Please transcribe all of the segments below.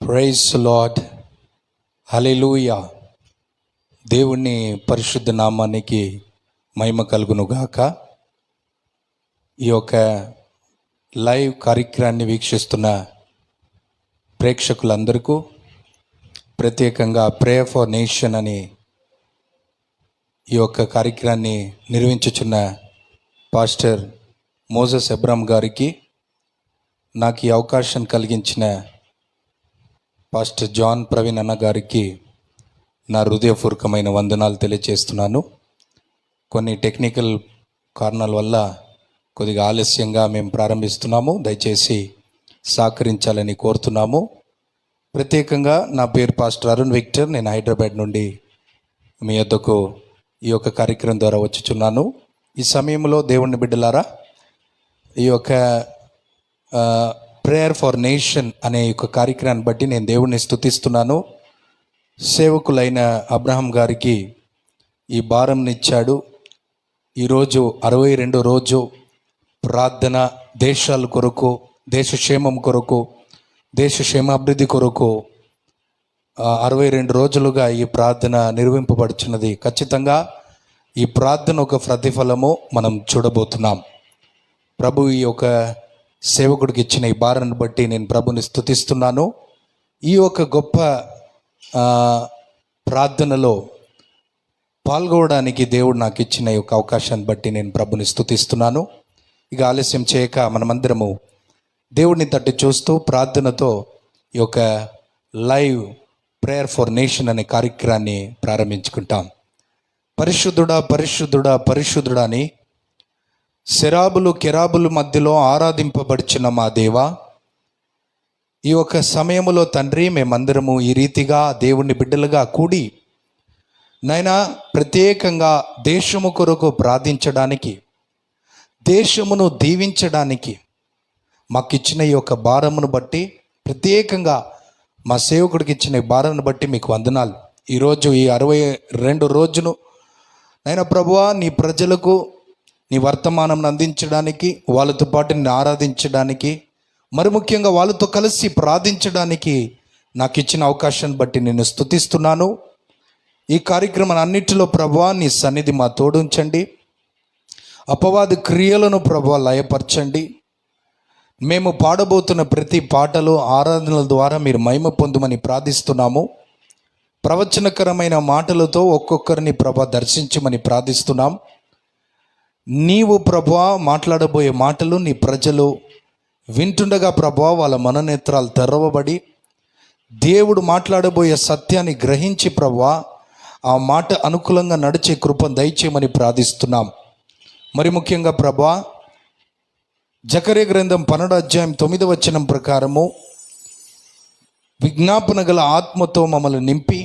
Praise lord, హల్లెలూయా. దేవుని పరిశుద్ధ నామానికి మహిమ కలుగునుగాక. ఈ యొక్క లైవ్ కార్యక్రమాన్ని వీక్షిస్తున్న ప్రేక్షకులందరికీ ప్రత్యేకంగా ప్రేయర్ ఫర్ నేషన్ అని ఈ యొక్క కార్యక్రమాన్ని నిర్వహించుచున్న పాస్టర్ మోజెస్ ఎబ్రామ్ గారికి, నాకు ఈ అవకాశం కలిగించిన పాస్టర్ జాన్ ప్రవీణ్ అన్న గారికి నా హృదయపూర్వకమైన వందనాలు తెలియజేస్తున్నాను. కొన్ని టెక్నికల్ కారణాల వల్ల కొద్దిగా ఆలస్యంగా మేము ప్రారంభిస్తున్నాము. దయచేసి సహకరించాలని కోరుతున్నాము. ప్రత్యేకంగా నా పేరు పాస్టర్ అరుణ్ విక్టర్. నేను హైదరాబాద్ నుండి మీ వద్దకు ఈ యొక్క కార్యక్రమం ద్వారా వచ్చుచున్నాను. ఈ సమయంలో దేవుని బిడ్డలారా, ఈ యొక్క ప్రేయర్ ఫర్ నేషన్ అనే ఒక కార్యక్రమాన్ని బట్టి నేను దేవుడిని స్తుతిస్తున్నాను. సేవకులైన అబ్రహాం గారికి ఈ భారంనిచ్చాడు. ఈరోజు 62 రోజు ప్రార్థన, దేశాల కొరకు, దేశ క్షేమం కొరకు, దేశ క్షేమాభివృద్ధి కొరకు 62 రోజులుగా ఈ ప్రార్థన నిర్వహింపబడుచున్నది. ఖచ్చితంగా ఈ ప్రార్థన ఒక ప్రతిఫలము మనం చూడబోతున్నాం. ప్రభు ఈ యొక్క సేవకుడికి ఇచ్చిన ఈ భారాన్ని బట్టి నేను ప్రభుని స్తుతిస్తున్నాను. ఈ యొక్క గొప్ప ప్రార్థనలో పాల్గొనడానికి దేవుడు నాకు ఇచ్చిన ఈ యొక్క అవకాశాన్ని బట్టి నేను ప్రభుని స్తుతిస్తున్నాను. ఇక ఆలస్యం చేయక మనమందరము దేవుడిని తట్టి చూస్తూ ప్రార్థనతో ఈ యొక్క లైవ్ ప్రేయర్ ఫర్ నేషన్ అనే కార్యక్రమాన్ని ప్రారంభించుకుంటాం. పరిశుద్ధుడా పరిశుద్ధుడా పరిశుద్ధుడా అని శరాబులు కెరాబులు మధ్యలో ఆరాధింపబడిచిన మా దేవా, ఈ యొక్క సమయములో తండ్రి మేమందరము ఈ రీతిగా దేవుని బిడ్డలుగా కూడి నైనా ప్రత్యేకంగా దేశము కొరకు ప్రార్థించడానికి, దేశమును దీవించడానికి మాకు ఇచ్చిన ఈ యొక్క భారమును బట్టి, ప్రత్యేకంగా మా సేవకుడికి ఇచ్చిన ఈ భారాన్ని బట్టి మీకు వందనాలు. ఈరోజు ఈ 62 రోజును నైనా ప్రభువా, నీ ప్రజలకు నీ వర్తమానం అందించడానికి, వాళ్ళతో పాటు నిన్ను ఆరాధించడానికి, మరి ముఖ్యంగా వాళ్ళతో కలిసి ప్రార్థించడానికి నాకు ఇచ్చిన అవకాశాన్ని బట్టి నేను స్తుతిస్తున్నాను. ఈ కార్యక్రమం అన్నిటిలో ప్రభువా నీ సన్నిధి మా తోడుంచండి. అపవాది క్రియలను ప్రభువా లయపరచండి. మేము పాడబోతున్న ప్రతి పాటలు, ఆరాధనల ద్వారా మీరు మహిమ పొందుమని ప్రార్థిస్తున్నాము. ప్రవచనకరమైన మాటలతో ఒక్కొక్కరిని ప్రభా దర్శించమని ప్రార్థిస్తున్నాం. నీవు ప్రభువా మాట్లాడబోయే మాటలు నీ ప్రజలు వింటుండగా ప్రభువా వాళ్ళ మననేత్రాలు తెరవబడి దేవుడు మాట్లాడబోయే సత్యాన్ని గ్రహించి ప్రభువా ఆ మాట అనుకూలంగా నడిచే కృపను దయచేయమని ప్రార్థిస్తున్నాం. మరి ముఖ్యంగా ప్రభువా జకర్యా గ్రంథం 12 అధ్యాయం 9వ వచనం ప్రకారము విజ్ఞాపన గల ఆత్మతో మమ్మల్ని నింపి,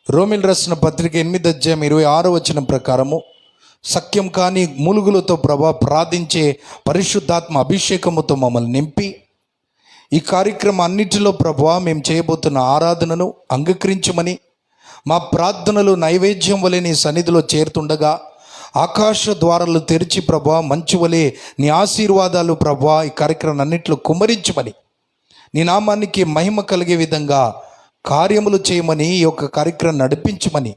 రోమిల్ రాసిన పత్రిక 8 అధ్యాయం 26వ వచనం ప్రకారము సఖ్యం కాని మూలుగులతో ప్రభా ప్రార్థించే పరిశుద్ధాత్మ అభిషేకముతో మమ్మల్ని నింపి, ఈ కార్యక్రమం అన్నిటిలో ప్రభా మేము చేయబోతున్న ఆరాధనను అంగీకరించమని, మా ప్రార్థనలు నైవేద్యం వలె నీ సన్నిధిలో చేరుతుండగా ఆకాశ ద్వారాలు తెరిచి ప్రభా మంచు వలె నీ ఆశీర్వాదాలు ప్రభా ఈ కార్యక్రమం అన్నింటిలో కుమ్మరించమని, నీ నామానికి మహిమ కలిగే విధంగా కార్యములు చేయమని, ఈ యొక్క కార్యక్రమం నడిపించమని,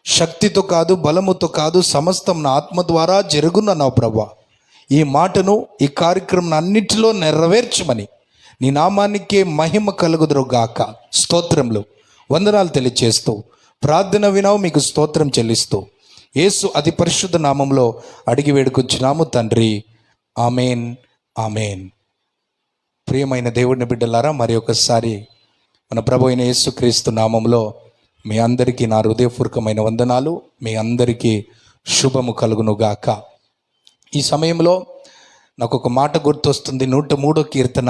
శక్తితో కాదు బలముతో కాదు సమస్తం నా ఆత్మ ద్వారా జరుగునన్నావు ప్రభా. ఈ మాటను ఈ కార్యక్రమం అన్నిటిలో నెరవేర్చమని, నీ నామానికే మహిమ కలుగుదురుగాక. స్తోత్రములు వందనాలు తెలియచేస్తూ ప్రార్థన వినావు, మీకు స్తోత్రం చెల్లిస్తూ యేసు అతి పరిశుద్ధ నామంలో అడిగి వేడుకొంచున్నాము తండ్రి, ఆమెన్ ఆమెన్. ప్రియమైన దేవుని బిడ్డలారా, మరి ఒకసారి మన ప్రభు అయిన యేసుక్రీస్తు నామంలో మీ అందరికీ నా హృదయపూర్వకమైన వందనాలు. మీ అందరికీ శుభము కలుగునుగాక. ఈ సమయంలో నాకు ఒక మాట గుర్తొస్తుంది. 103వ కీర్తన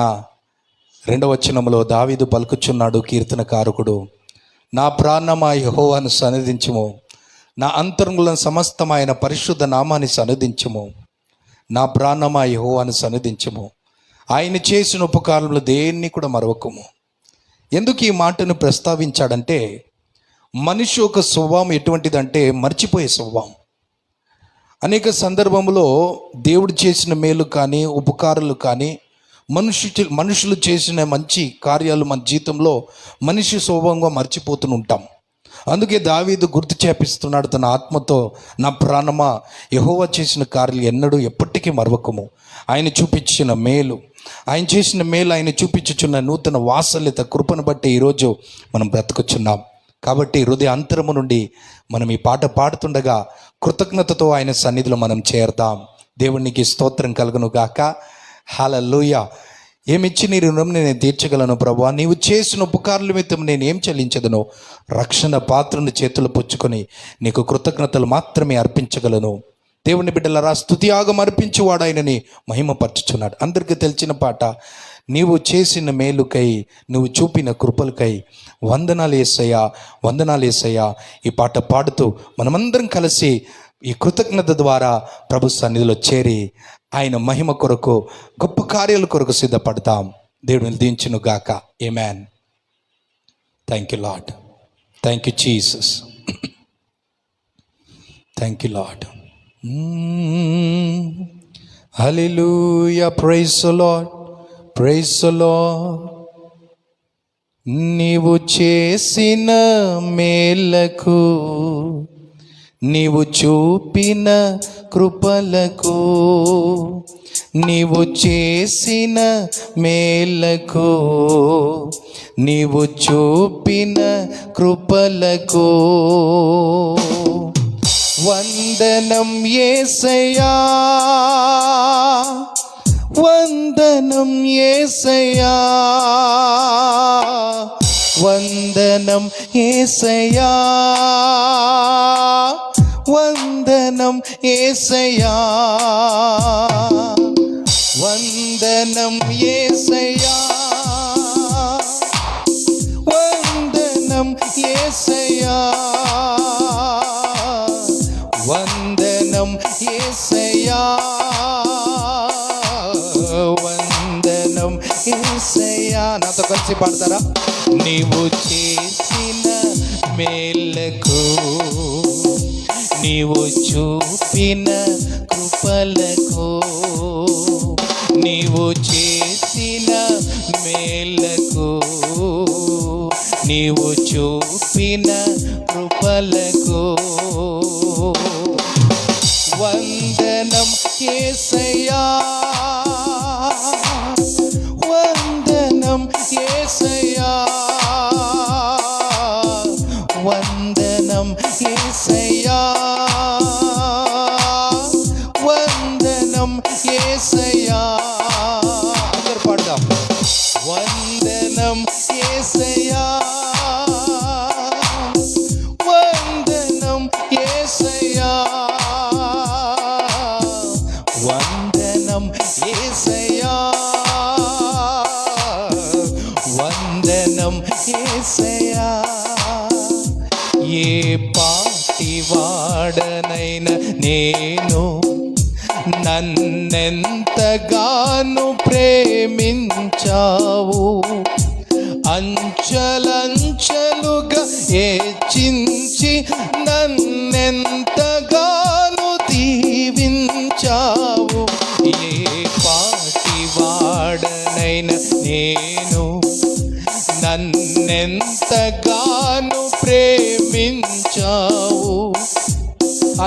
2వ వచనంలో దావీదు పలుకుచున్నాడు కీర్తనకారకుడు, నా ప్రాణమా యెహోవాను సన్నిధించుము, నా అంతరంగులను సమస్తమైన పరిశుద్ధ నామాన్ని సన్నిధించుము. నా ప్రాణమా యెహోవాను సన్నిధించుము, ఆయన చేసిన ఉపకారములు దేన్ని కూడా మరవకుము. ఎందుకు ఈ మాటను ప్రస్తావించాడంటే, మనిషి ఒక స్వభావం ఎటువంటిదంటే మర్చిపోయే స్వభావం. అనేక సందర్భంలో దేవుడు చేసిన మేలు కానీ ఉపకారాలు కానీ మనుషులు చేసిన మంచి కార్యాలు మన జీవితంలో మనిషి స్వభావంగా మర్చిపోతూ ఉంటాం. అందుకే దావీదు గుర్తు చేపిస్తున్నాడు తన ఆత్మతో, నా ప్రాణమా యెహోవా చేసిన కార్యాలు ఎన్నడూ ఎప్పటికీ మరవకము. ఆయన చూపించిన మేలు, ఆయన చేసిన మేలు, ఆయన చూపించుచున్న నూతన వాత్సల్యత కృపను బట్టి ఈరోజు మనం బ్రతుకుచున్నాం. కాబట్టి హృదయ అంతరము నుండి మనం ఈ పాట పాడుతుండగా కృతజ్ఞతతో ఆయన సన్నిధిలో మనం చేరదాం. దేవునికి స్తోత్రం కలుగును గాక. హల్లెలూయా. ఏమిచ్చి నీ రుణం నేను తీర్చగలను ప్రభువా, నీవు చేసిన ఉపకారాల నిమిత్తం నేను ఏం చెల్లించదను. రక్షణ పాత్రను చేతులు పుచ్చుకొని నీకు కృతజ్ఞతలు మాత్రమే అర్పించగలను. దేవుని బిడ్డలారా, స్తుతియాగం అర్పించువాడు ఆయనని మహిమపరచుచున్నాడు. అందరికీ తెలిసిన పాట, నీవు చేసిన మేలుకై, నువ్వు చూపిన కృపలకై వందనాలు యేసయ్యా, వందనాలు యేసయ్యా. ఈ పాట పాడుతూ మనమందరం కలిసి ఈ కృతజ్ఞత ద్వారా ప్రభు సన్నిధిలో చేరి ఆయన మహిమ కొరకు, గొప్ప కార్యాల కొరకు సిద్ధపడతాం. దేవుడిని దీవించును గాక. ఆమేన్. Thank you Lord. Thank you Jesus. Thank you Lord. హల్లెలూయా. Praise the Lord. Praise the Lord. నీవు చేసిన మేలకు, నీవు చూపిన కృపలకు, నీవు చేసిన మేలకు, నీవు చూపిన కృపలకు వందనం యేసయ్యా, వందనం యేసయ్యా, వందనం యేసయ్యా, వందనం యేసయ్యా, వందనం యేసయ్యా, వందనం యేసయ్యా, వందనం యేసయ్యా, వందనం యేసయ్యా. నాతో కలిసి పాడతారా? నీవు చేసిన మేలకు, నీవు చూపిన కృపలకు, నీవు చేసిన మేలకు, నీవు చూపిన కృపలకు వందనం యేసయ్యా, వందనం యేసయ్యా, వందనం యేసయ్యా, వందనం యేసయ్యా. అందరూ పాడదాం. వందనం యేసయ్యా, వందనం యేసయ్యా, వందనం యేసయ్యా, వందనం యేసయ్యా. ఏ పాటి వాడనైనా నేను, నన్నెంతగానో ప్రేమించావు, అంచెలంచెలుగా హెచ్చించి నన్నెంతగానో దీవించావు. ఏ పాటి వాడనైనా నేను, నన్నెంతగానో ప్రేమించావు,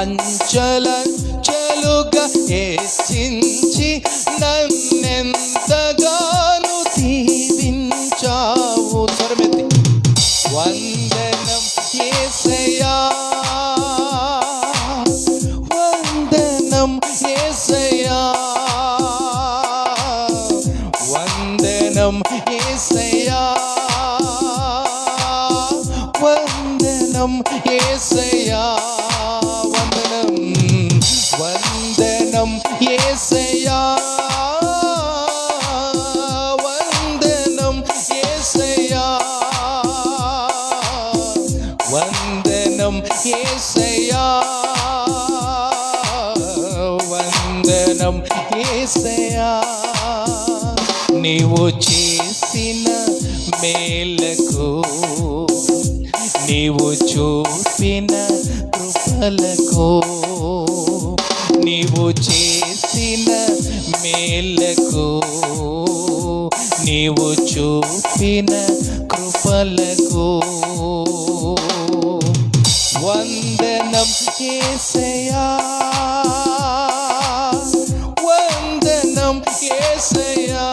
అంచెలంచెలుగా హెచ్చించి నన్నెంతగానో దీవించావు. స్వరమెత్తి. వందనం యేసయ్యా, వందనం యేసయ్యా, వందనం యేసయ్యా, వందనం యేసయ్యా, వందనం, వందనం యేసయ్యా, వందనం యేసయ్యా, వందనం యేసయ్యా, వందనం యేసయ్యా. నీవు చేసిన మేలకు, నీవు చూపిన కృపలకు, నీవు చేసిన మేలకు, నీవు చూపిన కృపలకు వందనం యేసయ్యా, వందనం యేసయ్యా,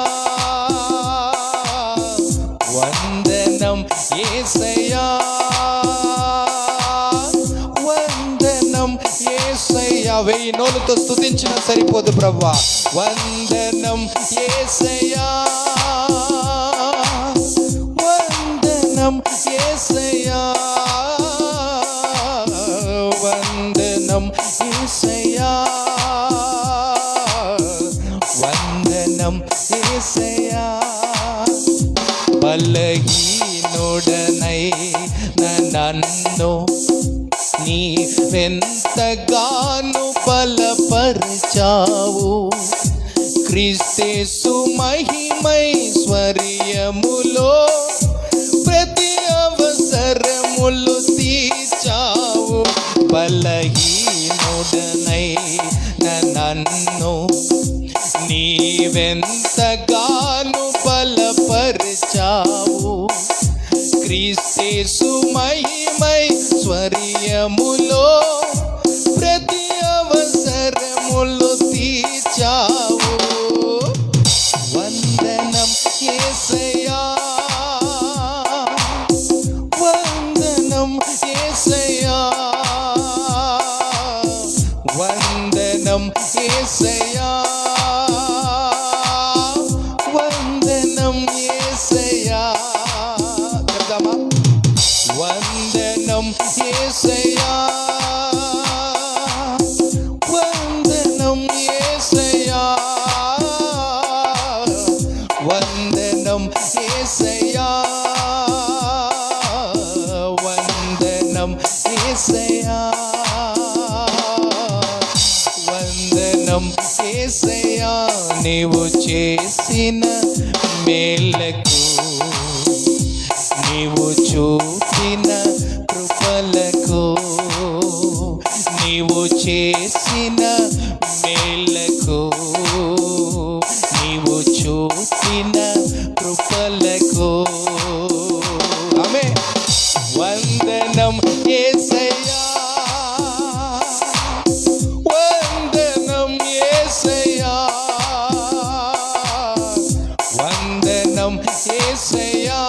వందనం యేసయ్యా, వందనం యేసయ్యా. 1000 నోలుతో స్తుతించిన సరిపోదు ప్రభువా. వందనం యేసయ్యా, వందనం యేసయ్యా, వందనం యేసయ్యా, వందనం యేసయ్యా. బలహీనుడనై నన్ను నీవెంతగానో బలపరచావు. క్రీస్తేసు మహిమైశ్వర్యములో ప్రతి అవసరములు తీర్చావు. బలహీనుడనై నన్ను నీవెంతగానో బలపరచావు. క్రీస్తేసు మహిమైశ్వర్యములో ప్రతి అవసరములు తీర్చావు. వందనం యేసయ్యా, వందనం యేసయ్యా, వందనం యేసయ్యా, వందనం యేసయ్యా. చెప్దామా? వందనం యేసయ్యా, వందనం యేసయ్యా, వందనం యేసయ్యా, వందనం యేసయ్యా, వందనం యేసయ్యా. నీవు చేసిన మేలకు, నీవు చూపిన కృపలకు, నీవు చేసిన మేలకు, నీవు చూపిన కృపలకు ఆమేన్. వందనం యేసయ్యా, వందనం యేసయ్యా, వందనం యేసయ్యా,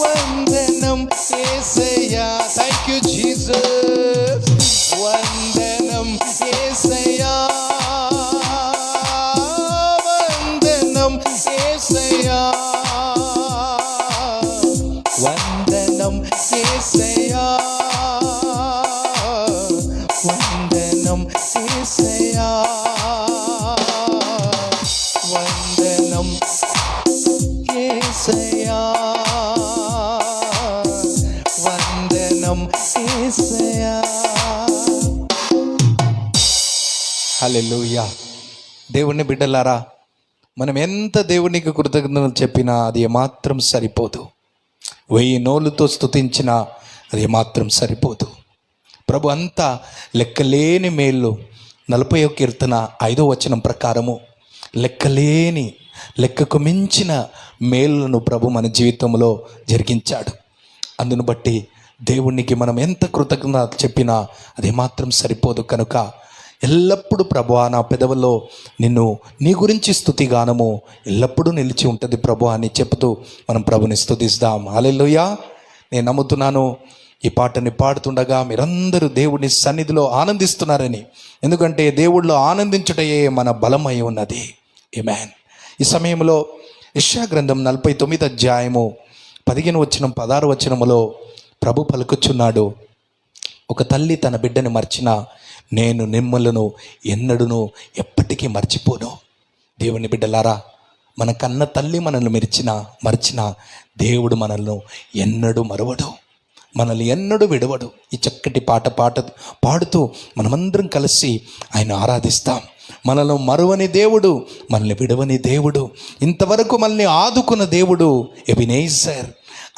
వందనం యేసయ్యా. Thank you Jesus. వందనం యేసయ్యా, వందనం యేసయ్యా, వందనం యేసయ్యా, వందనం యేసయ్యా, వందనం యేసయ్యా, వందనం యేసయ్యా. హల్లెలూయా. దేవుని బిడ్డలారా, మనం ఎంత దేవునికి కృతజ్ఞతలు చెప్పినా అది ఏమాత్రం సరిపోదు. 1000 నోలుతో స్తుతించినా అది ఏమాత్రం సరిపోదు. ప్రభు అంతా లెక్కలేని మేళ్ళు. 40వ కీర్తన 5వ వచనం ప్రకారము లెక్కలేని, లెక్కకు మించిన మేలులను ప్రభు మన జీవితంలో జరిగించాడు. అందును బట్టి దేవునికి మనం ఎంత కృతజ్ఞత చెప్పినా అది మాత్రం సరిపోదు. కనుక ఎల్లప్పుడూ ప్రభువా నా పెదవుల్లో నీ గురించి స్తుతిగానము ఎల్లప్పుడూ నిలిచి ఉంటుంది ప్రభు అని చెప్తూ మనం ప్రభుని స్తుతిస్తాం. హల్లెలూయా. నేను నమ్ముతున్నాను ఈ పాటని పాడుతుండగా మీరందరూ దేవుని సన్నిధిలో ఆనందిస్తున్నారని. ఎందుకంటే దేవుళ్ళో ఆనందించుటయే మన బలమై ఉన్నది. ఆమేన్. ఈ సమయంలో యెషయా గ్రంథం 49వ అధ్యాయము 15వ వచనం 16వ వచనములో ప్రభు పలుకుచున్నాడు, ఒక తల్లి తన బిడ్డని మర్చినా నేను మిమ్మలను ఎన్నడూను ఎప్పటికీ మర్చిపోను. దేవుని బిడ్డలారా, మన కన్న తల్లి మనల్ని మర్చినా దేవుడు మనల్ని ఎన్నడూ మరవడు, మనల్ని ఎన్నడూ విడవడు. ఈ చక్కటి పాట పాడుతూ మనమందరం కలిసి ఆయన ఆరాధిస్తాం. మనల్ని మరువని దేవుడు, మనల్ని విడవని దేవుడు, ఇంతవరకు మనల్ని ఆదుకున్న దేవుడు ఎబినేజర్.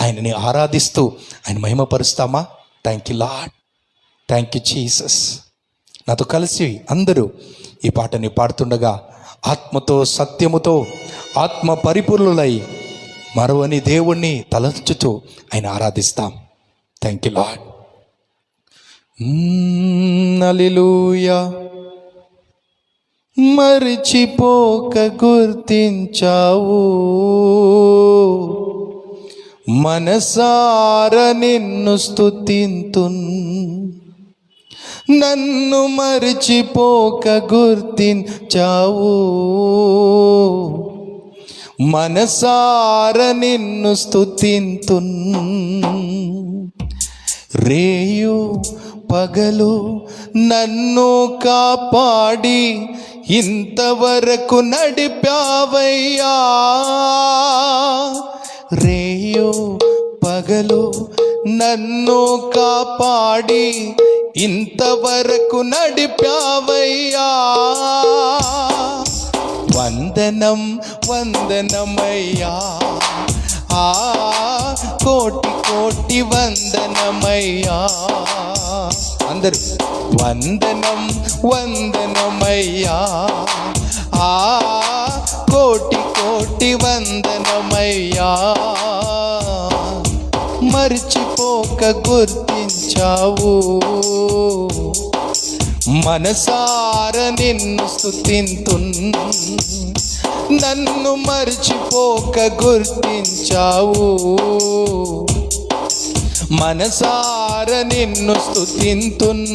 ఆయనని ఆరాధిస్తూ ఆయన మహిమపరుస్తామా? Thank you Lord, thank you Jesus. నాతో కలిసి అందరూ ఈ పాటని పాడుతుండగా ఆత్మతో సత్యముతో ఆత్మ పరిపూర్ణులై మరువని దేవుణ్ణి తలంచుతూ ఆయన ఆరాధిస్తాం. Thank you Lord. హల్లెలూయా. మరిచిపోక గుర్తించావు, మనసార నిన్ను స్తుతింతున్. నన్ను మరిచిపోక గుర్తించావు, మనసార నిన్ను స్తుతింతున్. రేయు పగలు నన్ను కాపాడి ఇంతవరకు నడిపావయ్యా. రేయు పగలు నన్ను కాపాడి ఇంతవరకు నడిపావయ్యా. వందనం వందనమయ్యా, కోటి కోటి వందనమయ్యా. అందరూ వందనం వందనమయ్యా, కోటి కోటి వందనమయ్యా. మరిచిపోక గుర్తించావు, మనసార నిన్ను స్తుతింతున్. నన్ను మరిచిపోక గుర్తించావు, మనసార నిన్ను స్తుతింతున్.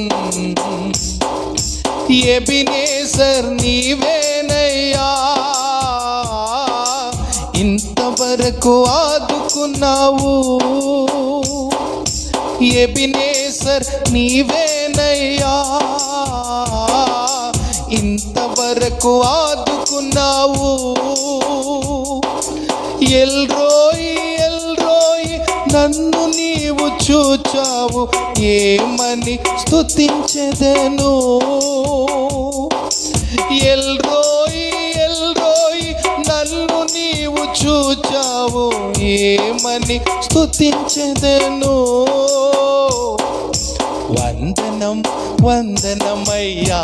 ఎబినేజర్ నీవేనయ్యా, ఇంతవరకు ఆదుకున్నావు. ఎబినేజర్ నీవేనయ్యా, ఇంతవరకు ఆదుకున్నావు. ఎల్రోయి ఎల్రోయి నన్ను నీవు చూచావు, ఏమని స్తుతించెదను. ఎల్రోయి ఎల్రోయి నన్ను నీవు చూచావు, ఏమని స్తుతించెదను. వందనం వందనమయ్యా,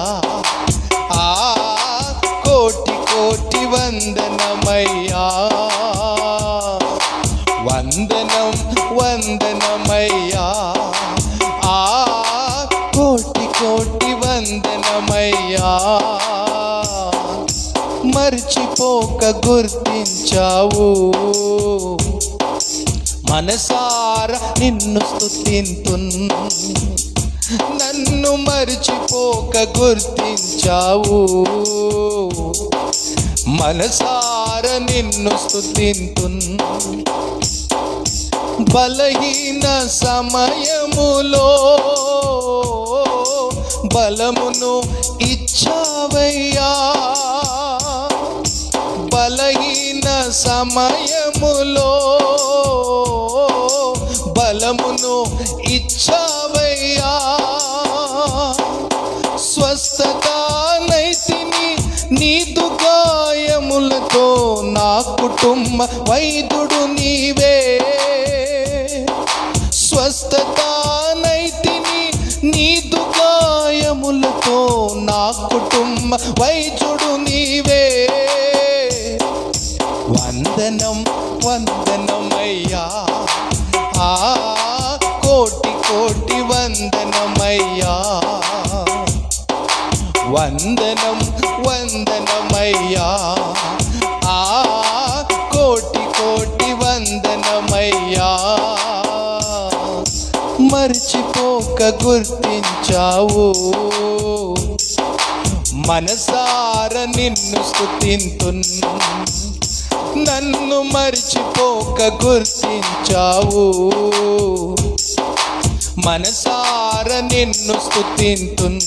కోటి కోటి వందనమయ్యా. వందనం వందనమయ్యా, కోటి కోటి వందనమయ్యా. మరిచిపోక గుర్తించావు, మనసార నిన్ను స్తుతింతున్. నన్ను మరిచిపోక గుర్తించావు, మనసార నిన్ను స్తుతింతున్. బలహీన సమయములో బలమును ఇచ్చావయ్యా. బలహీన సమయములో బలమును ఇచ్చావయ్యా. స్వస్థత నైతిని నీదు గాయములతో, నా కుటుంబ వైద్యుడు నీవే. స్వస్థత నైతిని నీదు గాయములతో, నా కుటుంబ వైద్యుడు నీవే. వందనం వందనమయ్యా, కోటి కోటి వందనమయ్యా. వందనం వందనమయ్యా, కోటి కోటి వందనమయ్యా. మరిచిపోక గుర్తించావు, మనసార నిన్ను స్తుతింతున్. నన్ను మరిచిపోక గుర్తించావు, మనసార నిన్ను స్తుతింతున్.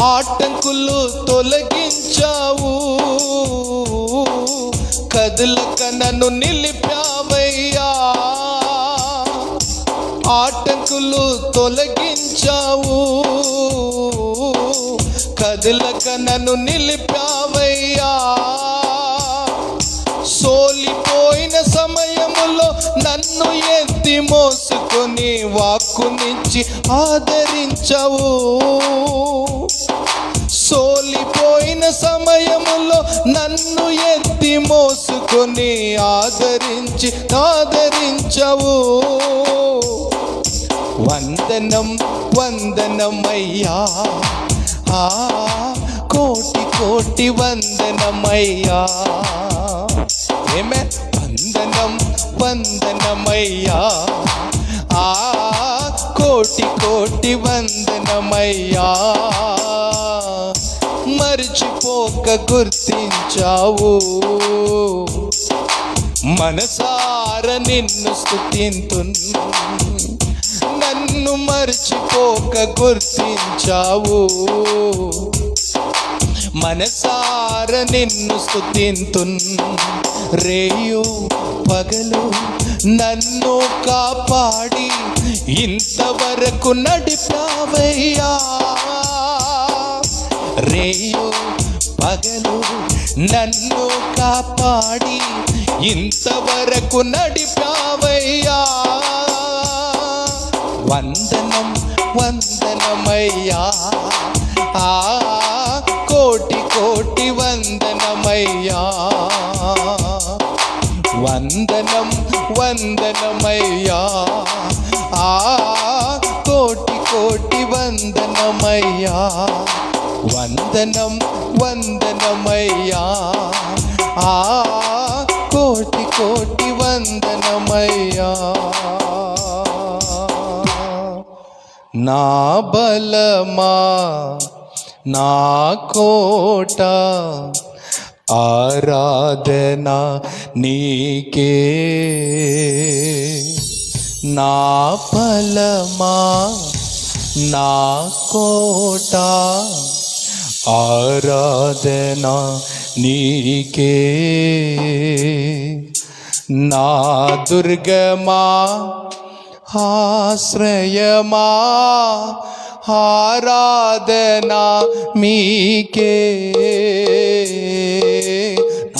ఆటంకులు తొలగించావు, కదలక నన్ను నిలిపావయ్యా. ఆటంకులు తొలగించావు, కదలక నన్ను నిలిపావయ్యా. సోలిపోయిన సమయములో నన్ను ఎత్తి మోసుకొని వాక్కునిచ్చి ఆదరించవు. సోలిపోయిన సమయములో నన్ను ఎత్తి మోసుకొని ఆదరించవు. వందనం వందనమయ్యా, కోటి కోటి వందనమయ్యా. ఆమేన్. వందనం వందనమయ్యా, కోటి కోటి వందనమయ్యా. మర్చిపోక గుర్తించావు, మనసార నిన్ను స్తుతింతున్. నన్ను మర్చిపోక గుర్తించావు, మనసార నిన్ను స్తుతింతున్. రేయు పగలు నన్ను కాపాడి ఇంతవరకు నడిపావయ్యా. రేయు పగలు నన్ను కాపాడి ఇంతవరకు నడిపావయ్యా. వందనం వందనమయ్యా, కోటి కోటి వందనమయ్యా. వందనం వందనమయ్యా, కోటి కోటి వందనమయ్యా. వందనం వందనమయ్యా, కోటి కోటి వందనమయ్యా. నా బలమా నా కోట ఆరాధన నీకే. నా బలమా నా కోట ఆరాధన నీకే. నా దుర్గమా ఆశ్రయమా ఆరాధన మీకే.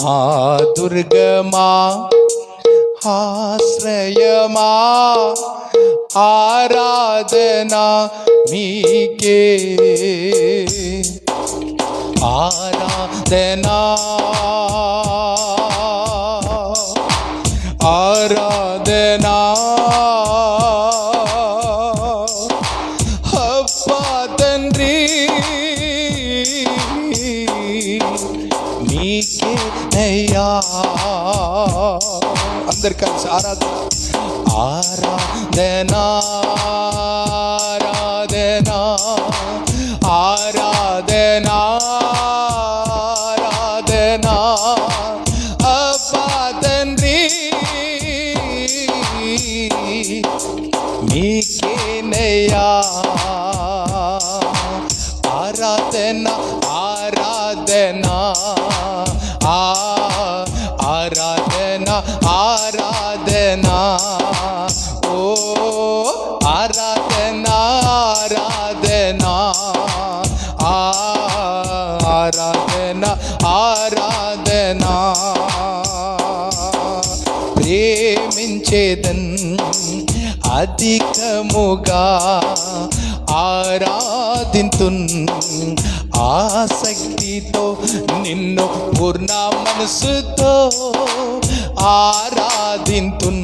నా దుర్గమా ఆశ్రయమా ఆరాధన మీకే. ఆరాధనా ఆరాధనా అబ్బా తండ్రి నీకే అయ్యా. అందరు కలిసి ఆరాధన ఆరాధనా ఆరాధనా ఆరాధనా ఆరాధనా అబ్బా తండ్రి నీకేనయ్యా. ఆరాధనా ఆరాధనా ఆరాధనా ఆరాధనా ఓ ఆరాధనా ఆరాధనా ఆరాధనా ఆరాధనా. ప్రేమించేదన్ అధికముగా ఆరాధింతున్. ఆసక్తితో నిన్ను పూర్ణ మనసుతో ఆరాధింతున్.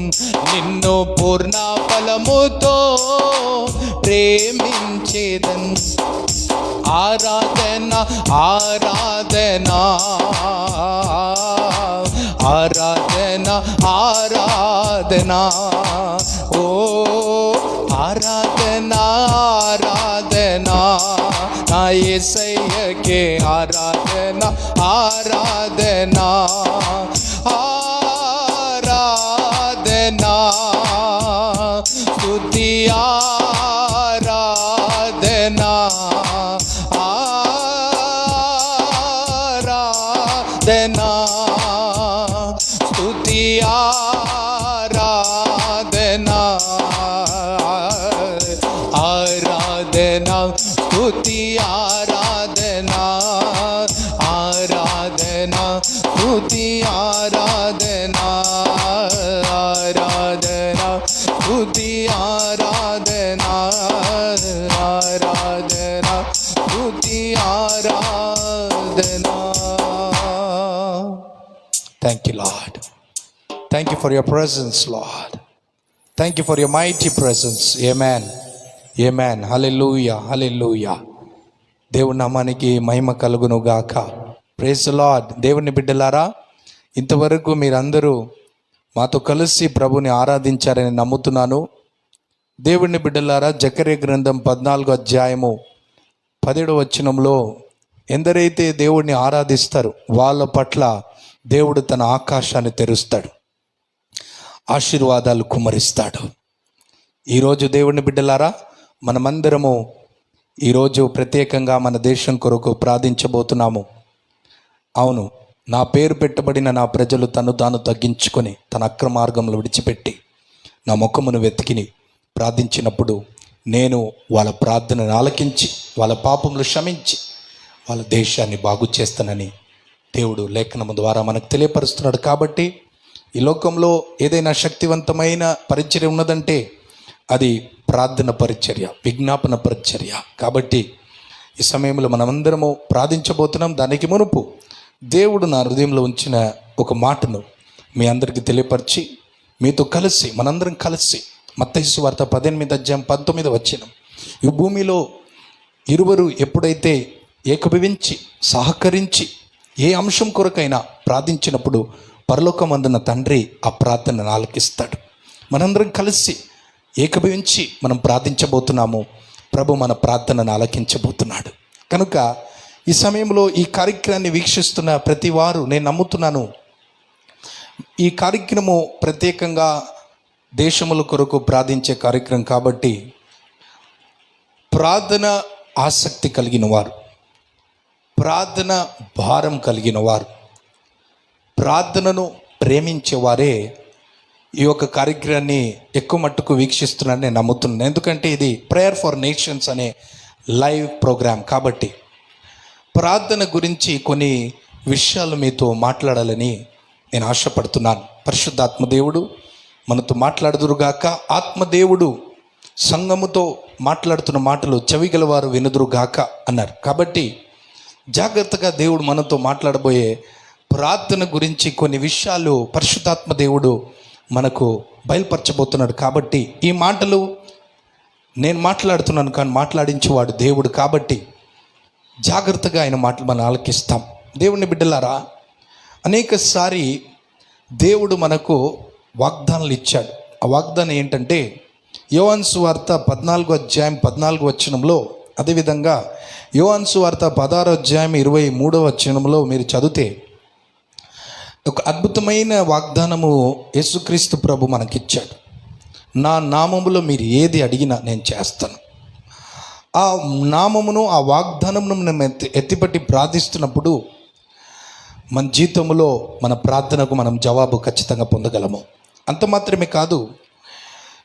నిన్ను పూర్ణ బలముతో ప్రేమించేదన్. ఆరాధన ఆరాధన ఆరాధన ఆరాధన ఓ ఆరాధన ఆరాధన నా యేసయ్యకే ఆరాధన ఆరాధన ఆరాధన స్తుతి ఆరాధన ఆరాధన స్తుతి ఆరాధన ఆరాధన స్తుతి ఆరాధన ఆరాధన స్తుతి ఆరాధన ఆరాధన స్తుతి ఆరాధన ఆరాధన స్తుతి ఆరాధన thank you Lord. Thank you for your presence Lord. Thank you for your mighty presence. ఆమేన్, ఆమేన్. హల్లెలూయా, హల్లెలూయా. దేవుని నామానికి మహిమ కలుగును గాక. Praise the Lord. దేవుని బిడ్డలారా, ఇంతవరకు మీరందరూ మాతో కలిసి ప్రభుని ఆరాధించారని నమ్ముతున్నాను. దేవుని బిడ్డలారా, జకర్యా గ్రంథం 14వ అధ్యాయము 17వ వచనంలో ఎందరైతే దేవుడిని ఆరాధిస్తారో వాళ్ళ పట్ల దేవుడు తన ఆకాశాన్ని తెరుస్తాడు, ఆశీర్వాదాలు కుమ్మరిస్తాడు. ఈరోజు దేవుని బిడ్డలారా, మనమందరము ఈరోజు ప్రత్యేకంగా మన దేశం కొరకు ప్రార్థించబోతున్నాము. అవును, నా పేరు పెట్టబడిన నా ప్రజలు తను తాను తగ్గించుకొని తన అక్రమార్గంలో విడిచిపెట్టి నా ముఖమును వెతికిని ప్రార్థించినప్పుడు నేను వాళ్ళ ప్రార్థనను ఆలకించి వాళ్ళ పాపములు క్షమించి వాళ్ళ దేశాన్ని బాగు చేస్తానని దేవుడు లేఖనము ద్వారా మనకు తెలియపరుస్తున్నాడు. కాబట్టి ఈ లోకంలో ఏదైనా శక్తివంతమైన పరిచర్య ఉన్నదంటే అది ప్రార్థన పరిచర్య, విజ్ఞాపన పరిచర్య. కాబట్టి ఈ సమయంలో మనమందరము ప్రార్థించబోతున్నాం. దానికి మునుపు దేవుడు నా హృదయంలో ఉంచిన ఒక మాటను మీ అందరికీ తెలియపరిచి మీతో కలిసి మనందరం కలిసి మత్తయి సువార్త 18వ అధ్యాయం 19వ వచనం, ఈ భూమిలో ఇరువురు ఎప్పుడైతే ఏకీభవించి సహకరించి ఏ అంశం కొరకైనా ప్రార్థించినప్పుడు పరలోకమందున్న తండ్రి ఆ ప్రార్థనను ఆలకిస్తాడు. మనందరం కలిసి ఏకీభవించి మనం ప్రార్థించబోతున్నాము. ప్రభు మన ప్రార్థనను ఆలకించబోతున్నాడు. కనుక ఈ సమయంలో ఈ కార్యక్రమాన్ని వీక్షిస్తున్న ప్రతి వారు, నేను నమ్ముతున్నాను, ఈ కార్యక్రమం ప్రత్యేకంగా దేశముల కొరకు ప్రార్థించే కార్యక్రమం కాబట్టి ప్రార్థన ఆసక్తి కలిగిన వారు, ప్రార్థన భారం కలిగిన వారు, ప్రార్థనను ప్రేమించేవారే ఈ యొక్క కార్యక్రమాన్ని ఎక్కువ మట్టుకు వీక్షిస్తున్నారని నేను నమ్ముతున్నాను. ఎందుకంటే ఇది ప్రేయర్ ఫర్ నేషన్స్ అనే లైవ్ ప్రోగ్రాం కాబట్టి ప్రార్థన గురించి కొన్ని విషయాలు మీతో మాట్లాడాలని నేను ఆశపడుతున్నాను. పరిశుద్ధాత్మదేవుడు మనతో మాట్లాడుదురుగాక. ఆత్మదేవుడు సంఘముతో మాట్లాడుతున్న మాటలు చెవిగలవారు వినుదురుగాక అన్నారు. కాబట్టి జాగ్రత్తగా దేవుడు మనతో మాట్లాడబోయే ప్రార్థన గురించి కొన్ని విషయాలు పరిశుద్ధాత్మ దేవుడు మనకు బయలుపరచబోతున్నాడు. కాబట్టి ఈ మాటలు నేను మాట్లాడుతున్నాను, కానీ మాట్లాడించేవాడు దేవుడు. కాబట్టి జాగ్రత్తగా ఆయన మాటలు మనం ఆలకిస్తాం. దేవుని బిడ్డలారా, అనేకసారి దేవుడు మనకు వాగ్దానాలు ఇచ్చాడు. ఆ వాగ్దానం ఏంటంటే యోహాను సువార్త 14వ అధ్యాయం 14వ వచనంలో, అదేవిధంగా యోహాను సువార్త 16వ అధ్యాయం 23వ వచనంలో మీరు చదివితే ఒక అద్భుతమైన వాగ్దానము యేసుక్రీస్తు ప్రభు మనకిచ్చాడు. నా నామములో మీరు ఏది అడిగినా నేను చేస్తాను. ఆ నామమును, ఆ వాగ్దానమును మనం ఎత్తిపట్టి ప్రార్థిస్తున్నప్పుడు మన జీవితంలో మన ప్రార్థనకు మనం జవాబు ఖచ్చితంగా పొందగలము. అంత మాత్రమే కాదు,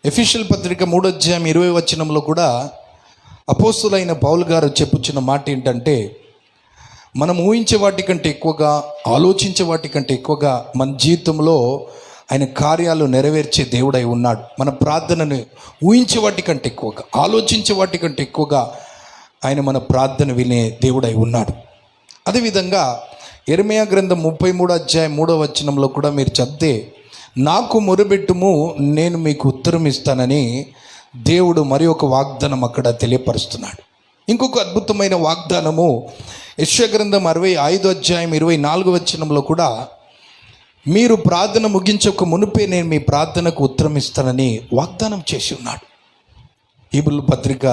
ఎఫెసీయుల పత్రిక 3వ అధ్యాయం 20వ వచనంలో కూడా అపోస్తులైన పౌలు గారు చెప్పుచున్న మాట ఏంటంటే, మనం ఊహించే వాటి కంటే ఎక్కువగా, ఆలోచించే వాటి కంటే ఎక్కువగా మన జీవితంలో ఆయన కార్యాలు నెరవేర్చే దేవుడై ఉన్నాడు. మన ప్రార్థనను ఊహించే వాటి కంటే ఎక్కువగా, ఆలోచించే వాటి కంటే ఎక్కువగా ఆయన మన ప్రార్థన వినే దేవుడై ఉన్నాడు. అదేవిధంగా యెరెమయా గ్రంథం 33వ అధ్యాయం 3వ వచనంలో కూడా మీరు చదివితే, నాకు మొరబెట్టుము నేను మీకు ఉత్తరం ఇస్తానని దేవుడు మరి ఒక వాగ్దానం అక్కడ తెలియపరుస్తున్నాడు. ఇంకొక అద్భుతమైన వాగ్దానము యెషయా గ్రంథం 65వ అధ్యాయం 24వ వచనంలో కూడా, మీరు ప్రార్థన ముగించక మునిపే నేను మీ ప్రార్థనకు ఉత్తరం ఇస్తానని వాగ్దానం చేసి ఉన్నాడు. హీబ్రూల పత్రిక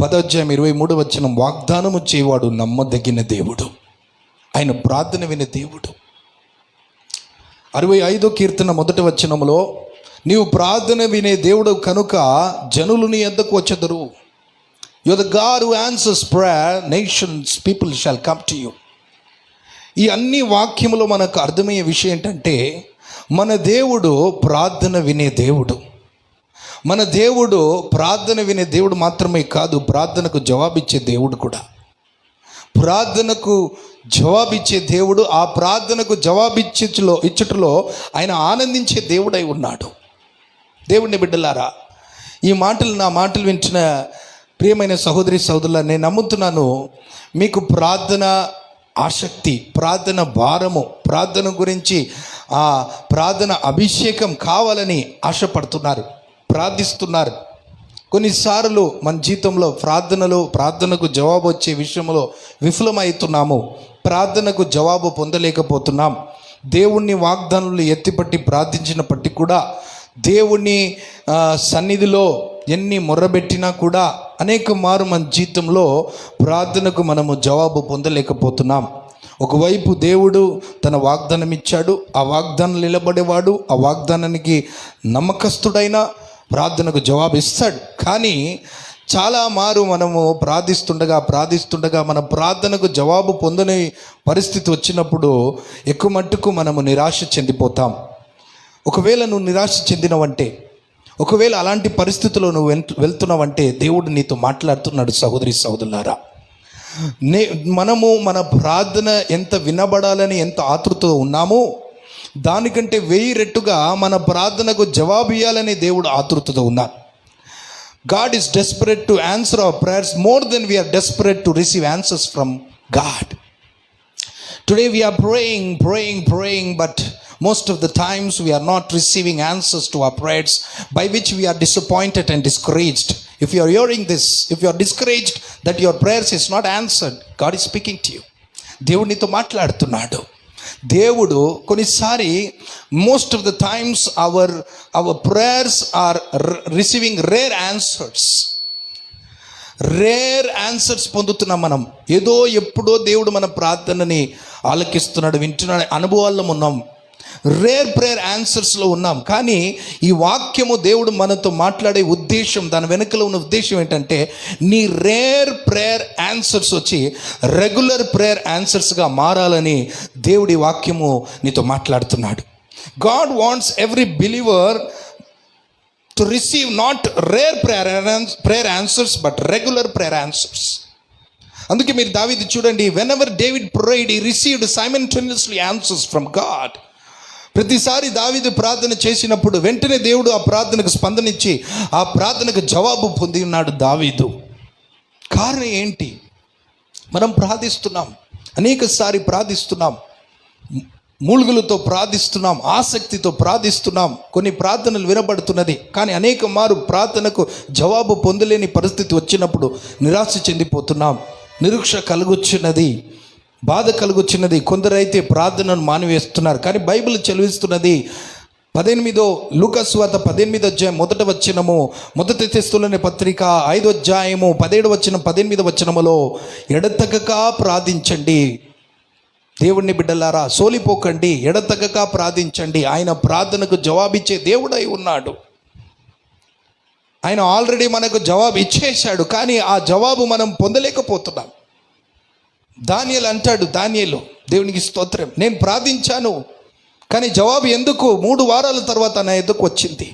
10వ అధ్యాయం 23వ వచనం, వాగ్దానము చేయవాడు నమ్మదగిన దేవుడు, ఆయన ప్రార్థన వినే దేవుడు. 65వ కీర్తన 1వ వచనంలో, నీవు ప్రార్థన వినే దేవుడు కనుక జనులు నీ యొద్దకు వచ్చెదరు. You are the God who answers prayer, nations people shall come to you. ఈ అన్ని వాక్యములో మనకు అర్థమయ్యే విషయం ఏంటంటే, మన దేవుడు ప్రార్థన వినే దేవుడు. మన దేవుడు ప్రార్థన వినే దేవుడు మాత్రమే కాదు, ప్రార్థనకు జవాబిచ్చే దేవుడు కూడా. ప్రార్థనకు జవాబిచ్చే దేవుడు, ఆ ప్రార్థనకు ఇచ్చుటలో ఆయన ఆనందించే దేవుడై ఉన్నాడు. దేవుని బిడ్డలారా, ఈ మాటలు, నా మాటలు వింటున్న ప్రియమైన సహోదరి సహోదరుల, నేను నమ్ముతున్నాను మీకు ప్రార్థన ఆసక్తి, ప్రార్థన భారము, ప్రార్థన గురించి, ఆ ప్రార్థన అభిషేకం కావాలని ఆశపడుతున్నారు, ప్రార్థిస్తున్నారు. కొన్నిసార్లు మన జీవితంలో ప్రార్థనకు జవాబు వచ్చే విషయంలో విఫలమవుతున్నాము. ప్రార్థనకు జవాబు పొందలేకపోతున్నాం. దేవుణ్ణి వాగ్దానాలు ఎత్తిపట్టి ప్రార్థించినప్పటికీ కూడా, దేవుని సన్నిధిలో ఎన్ని మొర్రబెట్టినా కూడా అనేక మారు మన జీవితంలో ప్రార్థనకు మనము జవాబు పొందలేకపోతున్నాం. ఒకవైపు దేవుడు తన వాగ్దానం ఇచ్చాడు, ఆ వాగ్దానం నిలబడేవాడు, ఆ వాగ్దానానికి నమ్మకస్తుడైన ప్రార్థనకు జవాబు ఇస్తాడు. కానీ చాలా మారు మనము ప్రార్థిస్తుండగా మన ప్రార్థనకు జవాబు పొందని పరిస్థితి వచ్చినప్పుడు ఎక్కువ మట్టుకు మనము నిరాశ చెందిపోతాం. ఒకవేళ నువ్వు నిరాశ చెందినవంటే, ఒకవేళ అలాంటి పరిస్థితుల్లో నువ్వు వెళ్తున్నావంటే దేవుడు నీతో మాట్లాడుతున్నాడు. సహోదరి సహోదరులారా, మనము మన ప్రార్థన ఎంత వినబడాలని ఎంత ఆతృతతో ఉన్నామో దానికంటే 1000 రెట్టుగా మన ప్రార్థనకు జవాబు ఇవ్వాలని దేవుడు ఆతృతతో ఉన్నాడు. God is desperate to answer our prayers more than we are desperate to receive answers from God. Today we are praying, but most of the times we are not receiving answers to our prayers, by which we are disappointed and discouraged. If you are hearing this, if you are discouraged that your prayers is not answered, God is speaking to you. దేవుడు నీతో మాట్లాడుతున్నాడు. దేవుడు కొన్నిసారి most of the times our prayers are receiving rare answers పొందుతున్నాం. మనం ఏదో ఎప్పుడో దేవుడు మన ప్రార్థనని ఆలకిస్తున్నాడు, వింటున్నాడు అనుభవాల్లో ఉన్నాం. రేర్ ప్రేయర్ ఆన్సర్స్లో ఉన్నాం. కానీ ఈ వాక్యము దేవుడు మనతో మాట్లాడే ఉద్దేశం, దాని వెనుకలో ఉన్న ఉద్దేశం ఏంటంటే, నీ రేర్ ప్రేయర్ ఆన్సర్స్ వచ్చి రెగ్యులర్ ప్రేయర్ ఆన్సర్స్గా మారాలని దేవుడి వాక్యము నీతో మాట్లాడుతున్నాడు. God wants every believer to receive not rare prayer answers but regular prayer answers. అందుకే మీరు దావీదు చూడండి, when ever David prayed he received simultaneously answers from God. ప్రతిసారి దావీదు ప్రార్థన చేసినప్పుడు వెంటనే దేవుడు ఆ ప్రార్థనకు స్పందనిచ్చి ఆ ప్రార్థనకు జవాబు పొంది ఉన్నాడు దావీదు. కారణం ఏంటి? మనం ప్రార్థిస్తున్నాం, అనేకసారి ప్రార్థిస్తున్నాం, మూలుగులతో ప్రార్థిస్తున్నాం, ఆసక్తితో ప్రార్థిస్తున్నాం. కొన్ని ప్రార్థనలు వినబడుతున్నది, కానీ అనేక మారు ప్రార్థనకు జవాబు పొందలేని పరిస్థితి వచ్చినప్పుడు నిరాశ చెందిపోతున్నాం, నిరీక్ష కలుగుచున్నది, బాధ కలుగుచున్నది. కొందరైతే ప్రార్థనను మానివేస్తున్నారు. కానీ బైబిల్ చదివిస్తున్నది 18 లూకాసు వార్త 18వ అధ్యాయం 1వ వచనము, మొదటి తెస్సలోని పత్రిక 5వ అధ్యాయము 17వ వచనం 18వ వచనములో, ఎడతెగక ప్రార్థించండి. దేవుని బిడ్డలారా, సోలిపోకండి, ఎడతెగక ప్రార్థించండి. ఆయన ప్రార్థనకు జవాబిచ్చే దేవుడై ఉన్నాడు. ఆయన ఆల్రెడీ మనకు జవాబు ఇచ్చేశాడు, కానీ ఆ జవాబు మనం పొందలేకపోతున్నాం. దానియేలు అంటాడు, దానియేలు దేవునికి స్తోత్రం, నేను ప్రార్థించాను కానీ జవాబు ఎందుకు 3 వారాల తర్వాత నా ఎదుకు వచ్చింది.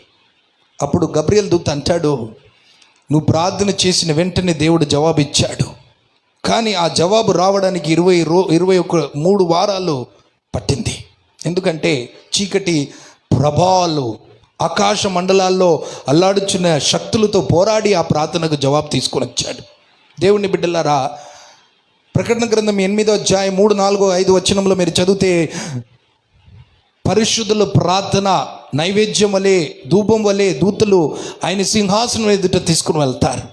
అప్పుడు గబ్రియల్ దూత అంటాడు, నువ్వు ప్రార్థన చేసిన వెంటనే దేవుడు జవాబు ఇచ్చాడు, కానీ ఆ జవాబు రావడానికి 23 వారాలు పట్టింది. ఎందుకంటే చీకటి ప్రభావాలు, ఆకాశ మండలాల్లో అల్లాడుచున్న శక్తులతో పోరాడి ఆ ప్రార్థనకు జవాబు తీసుకొని వచ్చాడు. దేవుని బిడ్డలారా, ప్రకటన గ్రంథం 8వ అధ్యాయం 3, 4, 5 వచనంలో మీరు చదివితే, పరిశుద్ధుల ప్రార్థన నైవేద్యం వలె, ధూపం వలె దూతలు ఆయన సింహాసనం ఎదుట తీసుకుని వెళ్తారు.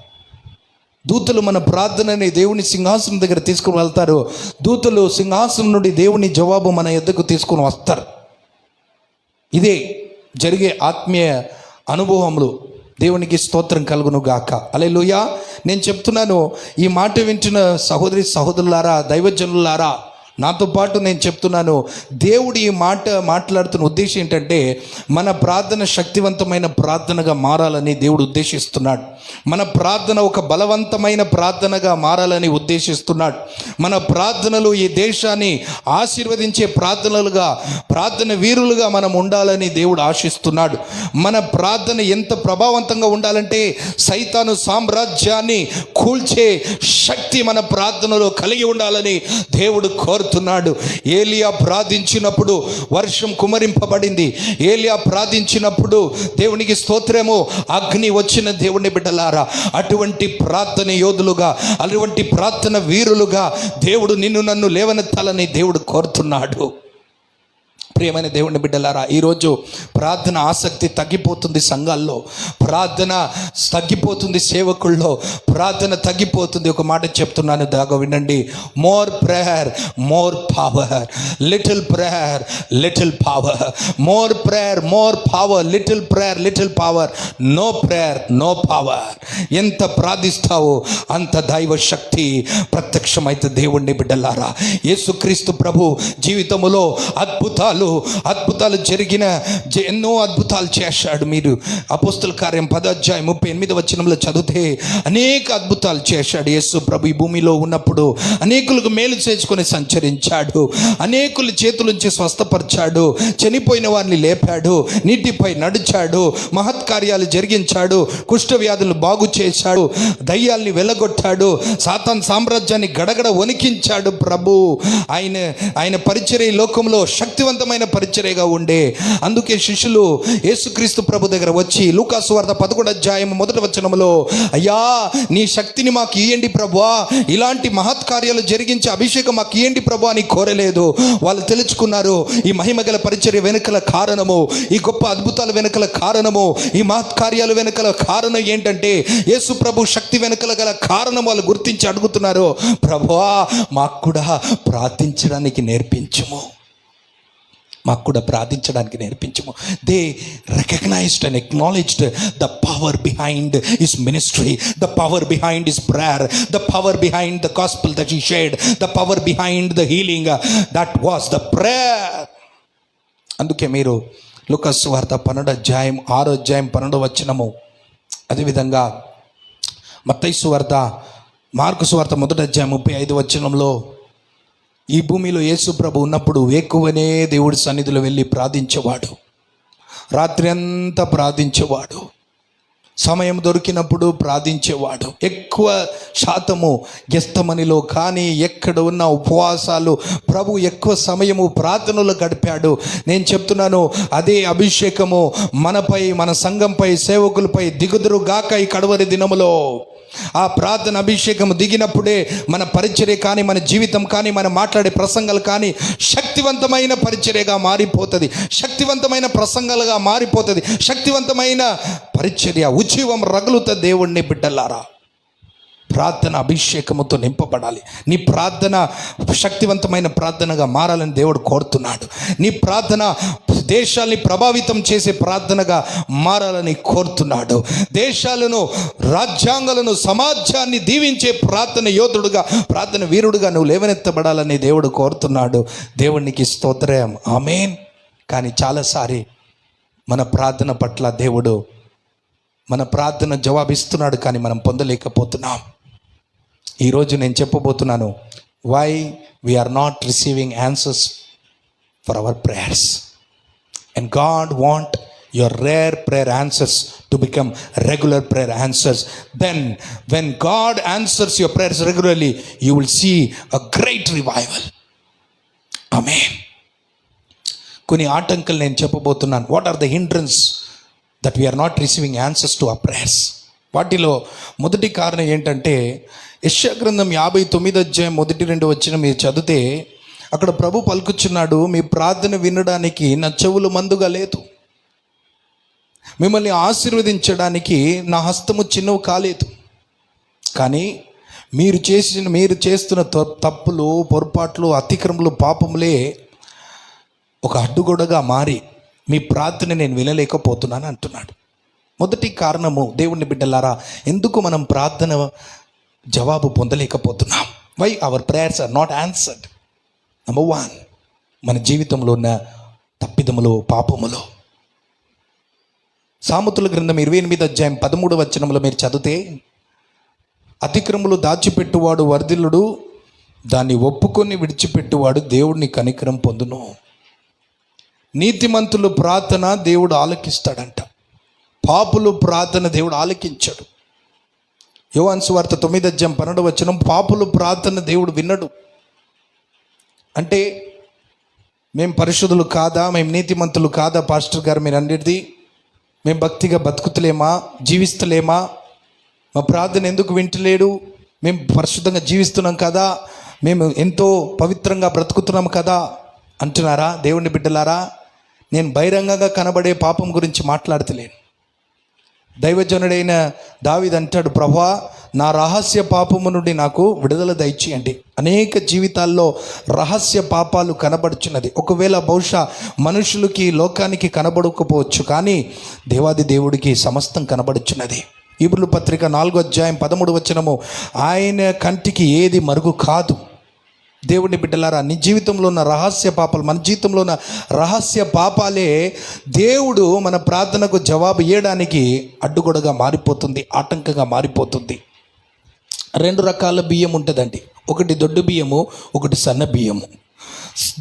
దూతలు మన ప్రార్థనని దేవుని సింహాసనం దగ్గర తీసుకుని వెళ్తారు. దూతలు సింహాసనం నుండి దేవుని జవాబు మన ఎద్దకు తీసుకుని వస్తారు. ఇదే జరిగే ఆత్మీయ అనుభవములు. దేవునికి స్తోత్రం కలుగును గాక. హల్లెలూయా. నేను చెప్తున్నాను, ఈ మాట వింటున్న సహోదరి సహోదరులారా, దైవజనులారా, నాతో పాటు నేను చెప్తున్నాను, దేవుడు ఈ మాట మాట్లాడుతున్న ఉద్దేశం ఏంటంటే, మన ప్రార్థన శక్తివంతమైన ప్రార్థనగా మారాలని దేవుడు ఉద్దేశిస్తున్నాడు. మన ప్రార్థన ఒక బలవంతమైన ప్రార్థనగా మారాలని ఉద్దేశిస్తున్నాడు. మన ప్రార్థనలు ఈ దేశాన్ని ఆశీర్వదించే ప్రార్థనలుగా, ప్రార్థన వీరులుగా మనం ఉండాలని దేవుడు ఆశిస్తున్నాడు. మన ప్రార్థన ఎంత ప్రభావవంతంగా ఉండాలంటే, సైతాను సామ్రాజ్యాన్ని కూల్చే శక్తి మన ప్రార్థనలో కలిగి ఉండాలని దేవుడు కోరుతున్నాడు. ఏలియా ప్రార్థించినప్పుడు వర్షం కుమరింపబడింది. ఏలియా ప్రార్థించినప్పుడు దేవునికి స్తోత్రము, అగ్ని వచ్చిన దేవుని బిడ్డలారా, అటువంటి ప్రార్థన యోధులుగా, అటువంటి ప్రార్థన వీరులుగా దేవుడు నిన్ను నన్ను లేవనెత్తాలని దేవుడు కోరుతున్నాడు. ప్రియమైన దేవుని బిడ్డలారా, ఈరోజు ప్రార్థన ఆసక్తి తగ్గిపోతుంది, సంఘాల్లో ప్రార్థన తగ్గిపోతుంది, సేవకుల్లో ప్రార్థన తగ్గిపోతుంది. ఒక మాట చెప్తున్నాను, దాగా వినండి. More prayer more power, little prayer little power. More prayer more power, little prayer little power. No prayer no power. ఎంత ప్రార్థిస్తావో అంత దైవ శక్తి ప్రత్యక్షమైతే. దేవుని బిడ్డలారా, యేసుక్రీస్తు ప్రభు జీవితములో అద్భుతాలు జరిగిన ఎన్నో అద్భుతాలు చేశాడు. మీరు అపోస్తల కార్యం 10:38 చదివితే అనేక అద్భుతాలు చేశాడు యేసు ప్రభు. ఈ భూమిలో ఉన్నప్పుడు అనేకులకు మేలు చేసుకొని సంచరించాడు, అనేకుల చేతులుంచి స్వస్థపరిచాడు, చనిపోయిన వారిని లేపాడు, నీటిపై నడిచాడు, మహత్కార్యాలు జరిగించాడు, కుష్ఠవ్యాధులు బాగు చేశాడు, దయ్యాల్ని వెలగొట్టాడు, సాతాన్ సామ్రాజ్యాన్ని గడగడ వణికించాడు ప్రభు. ఆయన పరిచర్య లోకంలో శక్తివంతమైన పరిచర్యగా ఉండే. అందుకే శిష్యులు యేసుక్రీస్తు ప్రభు దగ్గర వచ్చి లూకా సువార్త 11:1 అయ్యా నీ శక్తిని మాకు ఇయ్యండి ప్రభువా, ఇలాంటి మహత్కార్యాలు జరిగించే అభిషేకం మాకు ఇయ్యండి ప్రభు అని కోరలేదు. వాళ్ళు తెలుసుకున్నారు ఈ మహిమగల పరిచర్య వెనుకల కారణము, ఈ గొప్ప అద్భుతాల వెనుకల కారణము, ఈ మహత్కార్యాలు వెనుకల కారణం ఏంటంటే యేసు ప్రభు శక్తి వెనుకల గల కారణం వాళ్ళు గుర్తించి అడుగుతున్నారు, ప్రభువా మాకు కూడా ప్రార్థించడానికి నేర్పించుము, మాకు కూడా ప్రార్థించడానికి నేర్పించము. They recognized and acknowledged the power behind his ministry, the power behind his prayer, the power behind the gospel that he shared, the power behind the healing, that was the prayer. అందుకే మీరు లూకా సువార్త 12:12 అదేవిధంగా మత్తయి సువార్త, mark సువార్త 1:35 ఈ భూమిలో యేసు ప్రభు ఉన్నప్పుడు వేకువనే దేవుడి సన్నిధిలో వెళ్ళి ప్రార్థించేవాడు, రాత్రి అంతా ప్రార్థించేవాడు, సమయం దొరికినప్పుడు ప్రార్థించేవాడు. ఎక్కువ శాతము గెస్తమనిలో కానీ ఎక్కడ ఉన్న ఉపవాసాలు, ప్రభు ఎక్కువ సమయము ప్రార్థనలు గడిపాడు. నేను చెప్తున్నాను, అదే అభిషేకము మనపై, మన సంఘంపై, సేవకులపై దిగుదురుగాక ఈ కడవరి దినములో. ఆ ప్రార్థన అభిషేకం దిగినప్పుడే మన పరిచర్య కానీ, మన జీవితం కానీ, మనం మాట్లాడే ప్రసంగాలు కానీ శక్తివంతమైన పరిచర్యగా మారిపోతుంది, శక్తివంతమైన ప్రసంగాలుగా మారిపోతుంది, శక్తివంతమైన పరిచర్య ఉజ్జీవం రగులుతుంది. దేవుణ్ణి బిడ్డలారా, ప్రార్థన అభిషేకముతో నింపబడాలి. నీ ప్రార్థన శక్తివంతమైన ప్రార్థనగా మారాలని దేవుడు కోరుతున్నాడు. నీ ప్రార్థన దేశాల్ని ప్రభావితం చేసే ప్రార్థనగా మారాలని కోరుతున్నాడు. దేశాలను, రాజ్యాంగాలను, సమాజాన్ని దీవించే ప్రార్థన యోధుడుగా, ప్రార్థన వీరుడుగా నువ్వు లేవనెత్తబడాలని దేవుడు కోరుతున్నాడు. దేవునికి స్తోత్రం, ఆమేన్. కానీ చాలాసారి మన ప్రార్థన పట్ల దేవుడు మన ప్రార్థన జవాబిస్తున్నాడు, కానీ మనం పొందలేకపోతున్నాం. ఈరోజు నేను చెప్పబోతున్నాను, why we are not receiving answers for our prayers. And God want your rare prayer answers to become regular prayer answers. Then when God answers your prayers regularly, you will see a great revival. Amen. కొన్ని ఆటంకాలు నేను చెప్పబోతున్నాను. What are the hindrance that we are not receiving answers to our prayers? వాటిలో మొదటి కారణం ఏంటంటే, యెషయా గ్రంథం 59:1-2 మీరు చదివితే అక్కడ ప్రభు పలుకుచున్నాడు, మీ ప్రార్థన వినడానికి నా చెవులు మందుగా లేదు, మిమ్మల్ని ఆశీర్వదించడానికి నా హస్తము చిన్నవి కాలేదు, కానీ మీరు చేస్తున్న తప్పులు, పొరపాట్లు, అతిక్రమలు, పాపములే ఒక అడ్డుగోడగా మారి మీ ప్రార్థన నేను వినలేకపోతున్నాను అంటున్నాడు. మొదటి కారణము, దేవుని బిడ్డలారా, ఎందుకు మనం ప్రార్థన జవాబు పొందలేకపోతున్నాం? Why our prayers are not answered? Number 1, మన జీవితంలో ఉన్న తప్పిదములు, పాపములు. సామెతల గ్రంథం 28:13 మీరు చదివితే, అతిక్రమములు దాచిపెట్టువాడు వర్ధిల్లుడు, దాన్ని ఒప్పుకొని విడిచిపెట్టువాడు దేవుడిని కనికరం పొందును. నీతిమంతులు ప్రార్థన దేవుడు ఆలకిస్తాడంట, పాపులు ప్రార్థన దేవుడు ఆలకించాడు. యోహాను సువార్త 9:12 పాపులు ప్రార్థన దేవుడు విన్నడు. అంటే మేము పరిశుద్ధులు కాదా, మేము నీతిమంతులు కాదా పాస్టర్ గారు మీరు అనేది? మేము భక్తిగా బతుకుతలేమా, జీవిస్తలేమా? మా ప్రార్థన ఎందుకు వింటలేడు? మేము పరిశుద్ధంగా జీవిస్తున్నాం కదా, మేము ఎంతో పవిత్రంగా బ్రతుకుతున్నాం కదా అంటున్నారా? దేవుని బిడ్డలారా, నేను బహిరంగంగా కనబడే పాపం గురించి మాట్లాడతలేను. దైవజనుడైన దావీదు అంటాడు, ప్రభువా నా రహస్య పాపము నుండి నాకు విడుదల దయచేయండి. అనేక జీవితాల్లో రహస్య పాపాలు కనబడుచున్నది. ఒకవేళ బహుశా మనుషులకి, లోకానికి కనబడకపోవచ్చు, కానీ దేవాది దేవుడికి సమస్తం కనబడుచున్నది. హీబ్రూ పత్రిక 4:13 ఆయన కంటికి ఏది మరుగు కాదు. దేవుని బిడ్డలారా, నీ జీవితంలో ఉన్న రహస్య పాపాలు, మన జీవితంలో ఉన్న రహస్య పాపాలే దేవుడు మన ప్రార్థనకు జవాబు ఇవ్వడానికి అడ్డుగోడగా మారిపోతుంది, ఆటంకంగా మారిపోతుంది. 2 రకాల బియ్యం ఉంటుందండి. ఒకటి దొడ్డు బియ్యము, ఒకటి సన్న బియ్యము.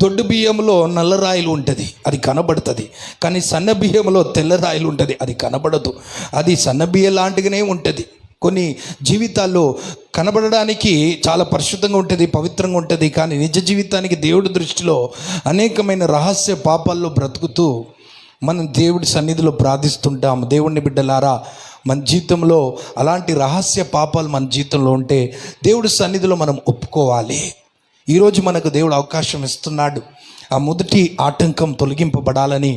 దొడ్డు బియ్యంలో నల్ల రాయిలు ఉంటుంది, అది కనబడుతుంది. కానీ సన్న బియ్యంలో తెల్ల రాయిలు ఉంటుంది, అది కనబడదు. అది సన్న బియ్యం లాంటిగానే ఉంటుంది. కొన్ని జీవితాల్లో కనబడడానికి చాలా పరిశుద్ధంగా ఉంటుంది, పవిత్రంగా ఉంటుంది, కానీ నిజ జీవితానికి దేవుడి దృష్టిలో అనేకమైన రహస్య పాపాల్లో బ్రతుకుతూ మనం దేవుడి సన్నిధిలో ప్రార్థిస్తుంటాం. దేవుని బిడ్డలారా, మన జీవితంలో అలాంటి రహస్య పాపాలు మన జీవితంలో ఉంటే దేవుడి సన్నిధిలో మనం ఒప్పుకోవాలి. ఈరోజు మనకు దేవుడు అవకాశం ఇస్తున్నాడు. ఆ మొదటి ఆటంకం తొలగింపబడాలని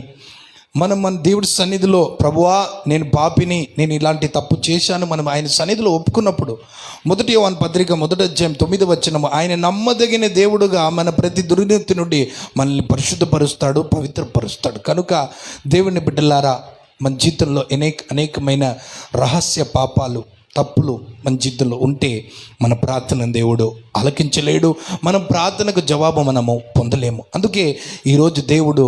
మనం మన దేవుడి సన్నిధిలో, ప్రభువా నేను పాపిని, నేను ఇలాంటి తప్పు చేశాను, మనం ఆయన సన్నిధిలో ఒప్పుకున్నప్పుడు, 1 యోహాను పత్రిక 1:9 ఆయన నమ్మదగిన దేవుడుగా మన ప్రతి దుర్నీతి నుండి మనల్ని పరిశుద్ధపరుస్తాడు, పవిత్రపరుస్తాడు. కనుక దేవుని బిడ్డలారా, మన జీవితంలో అనేకమైన రహస్య పాపాలు, తప్పులు మన జీవితంలో ఉంటే మన ప్రార్థన దేవుడు ఆలకించలేడు, మన ప్రార్థనకు జవాబు మనము పొందలేము. అందుకే ఈరోజు దేవుడు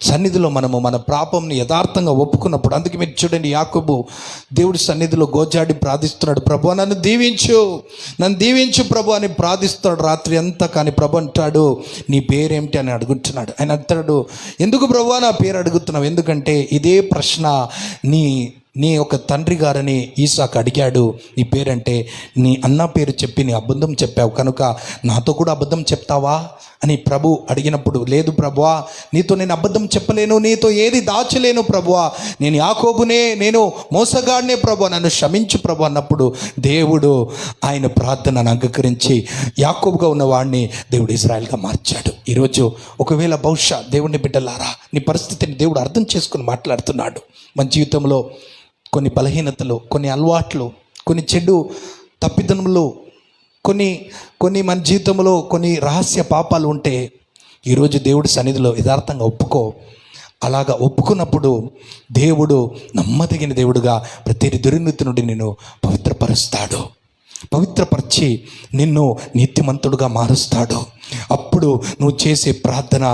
సన్నిధిలో మనము మన పాపంని యథార్థంగా ఒప్పుకున్నప్పుడు, అందుకే మీరు చూడండి, యాకోబు దేవుడి సన్నిధిలో గోజాడి ప్రార్థిస్తున్నాడు, ప్రభు నన్ను దీవించు ప్రభు అని ప్రార్థిస్తున్నాడు రాత్రి అంతా. కానీ ప్రభు అంటాడు, నీ పేరేమిటి అని అడుగుతున్నాడు. ఆయన అంటాడు, ఎందుకు ప్రభు నా పేరు అడుగుతున్నావు? ఎందుకంటే ఇదే ప్రశ్న నీ ఒక తండ్రి గారని ఈసాకు అడిగాడు, నీ పేరంటే నీ అన్న పేరు చెప్పి నీ అబద్ధం చెప్పావు, కనుక నాతో కూడా అబద్ధం చెప్తావా అని ప్రభు అడిగినప్పుడు, లేదు ప్రభువా, నీతో నేను అబద్ధం చెప్పలేను, నీతో ఏది దాచలేను ప్రభువా, నేను యాకోబునే, నేను మోసగాడినే ప్రభు, నన్ను క్షమించు ప్రభు అన్నప్పుడు దేవుడు ఆయన ప్రార్థనను అంగీకరించి యాకోబుగా ఉన్నవాడిని దేవుడు ఇజ్రాయెల్గా మార్చాడు. ఈరోజు ఒకవేళ బహుశా దేవుని బిడ్డలారా, నీ పరిస్థితిని దేవుడు అర్థం చేసుకుని మాట్లాడుతున్నాడు. మన జీవితంలో కొన్ని బలహీనతలు, కొన్ని అలవాట్లు, కొన్ని చెడు తప్పిదములు, కొన్ని మన జీవితంలో కొన్ని రహస్య పాపాలు ఉంటే ఈరోజు దేవుడి సన్నిధిలో యథార్థంగా ఒప్పుకో. అలాగా ఒప్పుకున్నప్పుడు దేవుడు నమ్మదగిన దేవుడుగా ప్రతి దుర్నీతి నుండి నిన్ను పవిత్రపరిచి నిన్ను నీతిమంతుడుగా మారుస్తాడు. అప్పుడు నువ్వు చేసే ప్రార్థన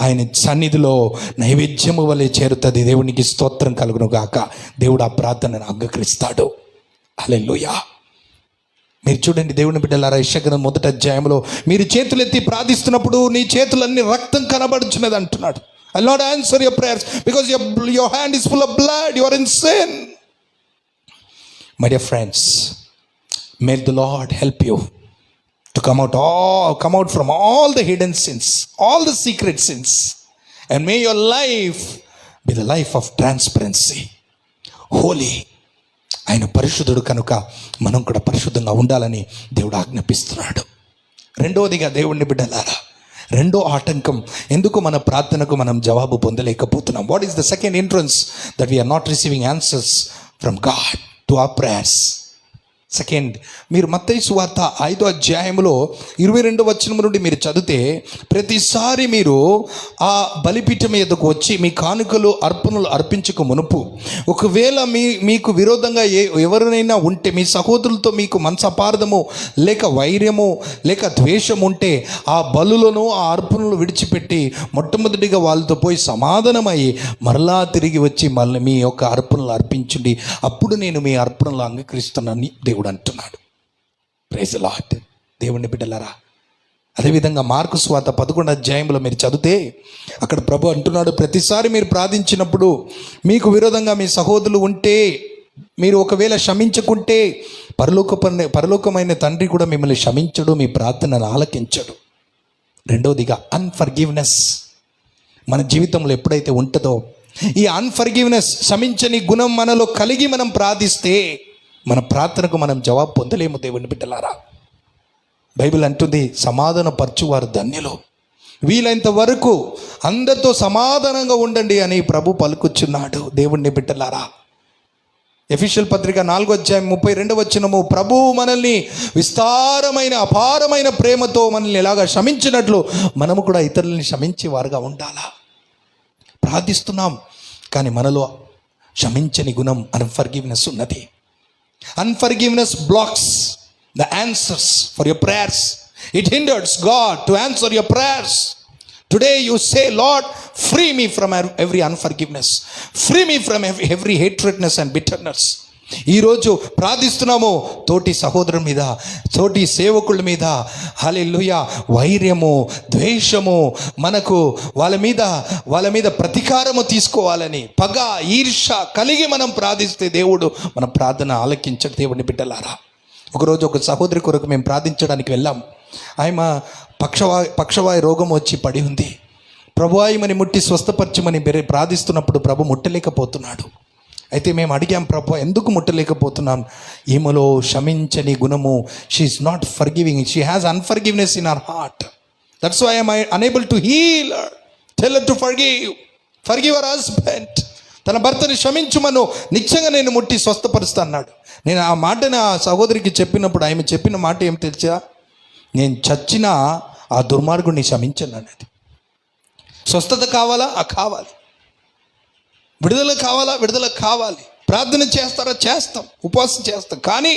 ఆయన సన్నిధిలో నైవేద్యము వలె చేరుతుంది. దేవునికి స్తోత్రం కలుగును గాక. దేవుడు ఆ ప్రార్థనను అంగీకరిస్తాడు. హల్లెలూయా. మీరు చూడండి దేవుని బిడ్డలారా, యెషయా 1:1 మీరు చేతులెత్తి ప్రార్థిస్తున్నప్పుడు నీ చేతులన్నీ రక్తం కనబడుచున్నది అంటున్నాడు. I'll not answer your prayers because your hand is full of blood, you are in sin. My dear friends, may the Lord help you to come out from all the hidden sins, all the secret sins, and may your life be the life of transparency, holy. ఆయన పరిశుద్ధుడు కనుక మనం కూడా పరిశుద్ధంగా ఉండాలని దేవుడు ఆజ్ఞాపిస్తున్నాడు. రెండవదిగా దేవుని బిడ్డలారా, రెండో ఆటంకం, ఎందుకు మన ప్రార్థనకు మనం జవాబు పొందలేకపోతున్నాం? What is the second entrance that we are not receiving answers from God to our prayers? Second, మీరు మత్తయి సువార్త 5:22 నుండి మీరు చదివితే, ప్రతిసారి మీరు ఆ బలిపీఠం మీదకు వచ్చి మీ కానుకలు అర్పణలు అర్పించక మునుపు, ఒకవేళ మీకు విరోధంగా ఎవరినైనా ఉంటే, మీ సహోదరులతో మీకు మనసపార్థము లేక వైర్యము లేక ద్వేషం ఉంటే, ఆ బలులను ఆ అర్పణలు విడిచిపెట్టి మొట్టమొదటిగా వాళ్ళతో పోయి సమాధానమై మరలా తిరిగి వచ్చి మళ్ళీ మీ యొక్క అర్పణలు అర్పించండి, అప్పుడు నేను మీ అర్పణలు అంగీకరిస్తున్నానని దేవుడు అంటున్నాడు. Praise the Lord. దేవుని బిడ్డలారా, అదేవిధంగా మార్కు సువార్త 11 మీరు చదివితే అక్కడ ప్రభు అంటున్నాడు, ప్రతిసారి మీరు ప్రార్థించినప్పుడు మీకు విరోధంగా మీ సహోదరులు ఉంటే, మీరు ఒకవేళ క్షమించకుంటే పరలోకమైన తండ్రి కూడా మిమ్మల్ని క్షమించడు, మీ ప్రార్థనను ఆలకించడు. రెండవదిగా అన్ఫర్గివ్నెస్ మన జీవితంలో ఎప్పుడైతే ఉంటుందో, ఈ అన్ఫర్గివ్నెస్, క్షమించని గుణం మనలో కలిగి మనం ప్రార్థిస్తే మన ప్రార్థనకు మనం జవాబు పొందలేము. దేవుని బిడ్డలారా, బైబిల్ అంటుంది, సమాధాన పరచువారు ధన్యులు. వీలైనంత వరకు అందరితో సమాధానంగా ఉండండి అని ప్రభు పలుకుచున్నాడు. దేవుణ్ణి బిడ్డలారా, ఎఫెసీయుల పత్రిక 4:32 ప్రభు మనల్ని విస్తారమైన అపారమైన ప్రేమతో మనల్ని ఎలాగా క్షమించినట్లు మనము కూడా ఇతరులని క్షమించే వారుగా ఉండాలా. ప్రార్థిస్తున్నాం కానీ మనలో క్షమించని గుణం అన్ఫర్గివ్నెస్ ఉన్నది. Unforgiveness blocks the answers for your prayers. It hinders God to answer your prayers. Today you say, Lord, free me from every unforgiveness. Free me from every hatredness and bitterness. ఈరోజు ప్రార్థిస్తున్నాము తోటి సహోదరుల మీద, తోటి సేవకుల మీద హల్లెలూయా వైర్యము, ద్వేషము, మనకు వాళ్ళ మీద ప్రతీకారము తీసుకోవాలని పగ, ఈర్ష కలిగి మనం ప్రార్థిస్తే దేవుడు మన ప్రార్థన ఆలకించడు. దేవుని బిడ్డలారా, ఒకరోజు ఒక సహోదరి కొరకు మేము ప్రార్థించడానికి వెళ్ళాం. ఆమె పక్షవాయు రోగం వచ్చి పడి ఉంది. ప్రభు ఆయమని ముట్టి స్వస్థపరచమని ప్రార్థిస్తున్నప్పుడు ప్రభు ముట్టలేకపోతున్నాడు. అయితే మేము అడిగాం, ప్రభు ఎందుకు ముట్టలేకపోతున్నాం? ఈమెలో క్షమించని గుణము, she is not forgiving, she has unforgiveness in her heart. That's why I'm unable to heal her. Tell her to forgive her husband. తన భర్తని క్షమించుమను, నిశ్చయంగా నేను ముట్టి స్వస్థపరుస్తా అన్నాడు. నేను ఆ మాటని ఆ సహోదరికి చెప్పినప్పుడు ఆమె చెప్పిన మాట ఏం తెలుసా? నేను చచ్చినా ఆ దుర్మార్గుడిని క్షమించను అన్నది. స్వస్థత కావాలా? కావాలి. విడుదల కావాలా? విడుదల కావాలి. ప్రార్థన చేస్తారా? చేస్తాం. ఉపవాసం చేస్తాం. కానీ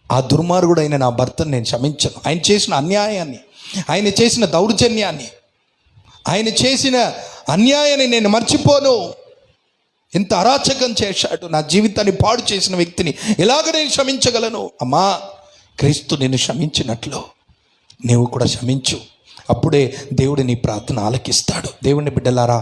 ఆ దుర్మార్గుడైన నా భర్తను నేను క్షమించను. ఆయన చేసిన అన్యాయాన్ని, ఆయన చేసిన దౌర్జన్యాన్ని, ఆయన చేసిన అన్యాయాన్ని నేను మర్చిపోను. ఎంత అరాచకం చేశాడు, నా జీవితాన్ని పాడు చేసిన వ్యక్తిని ఎలాగ నేను క్షమించగలను? అమ్మా, క్రీస్తు నిన్ను క్షమించినట్లు నీవు కూడా క్షమించు. అప్పుడే దేవుడు నీ ప్రార్థన ఆలకిస్తాడు. దేవుని బిడ్డలారా,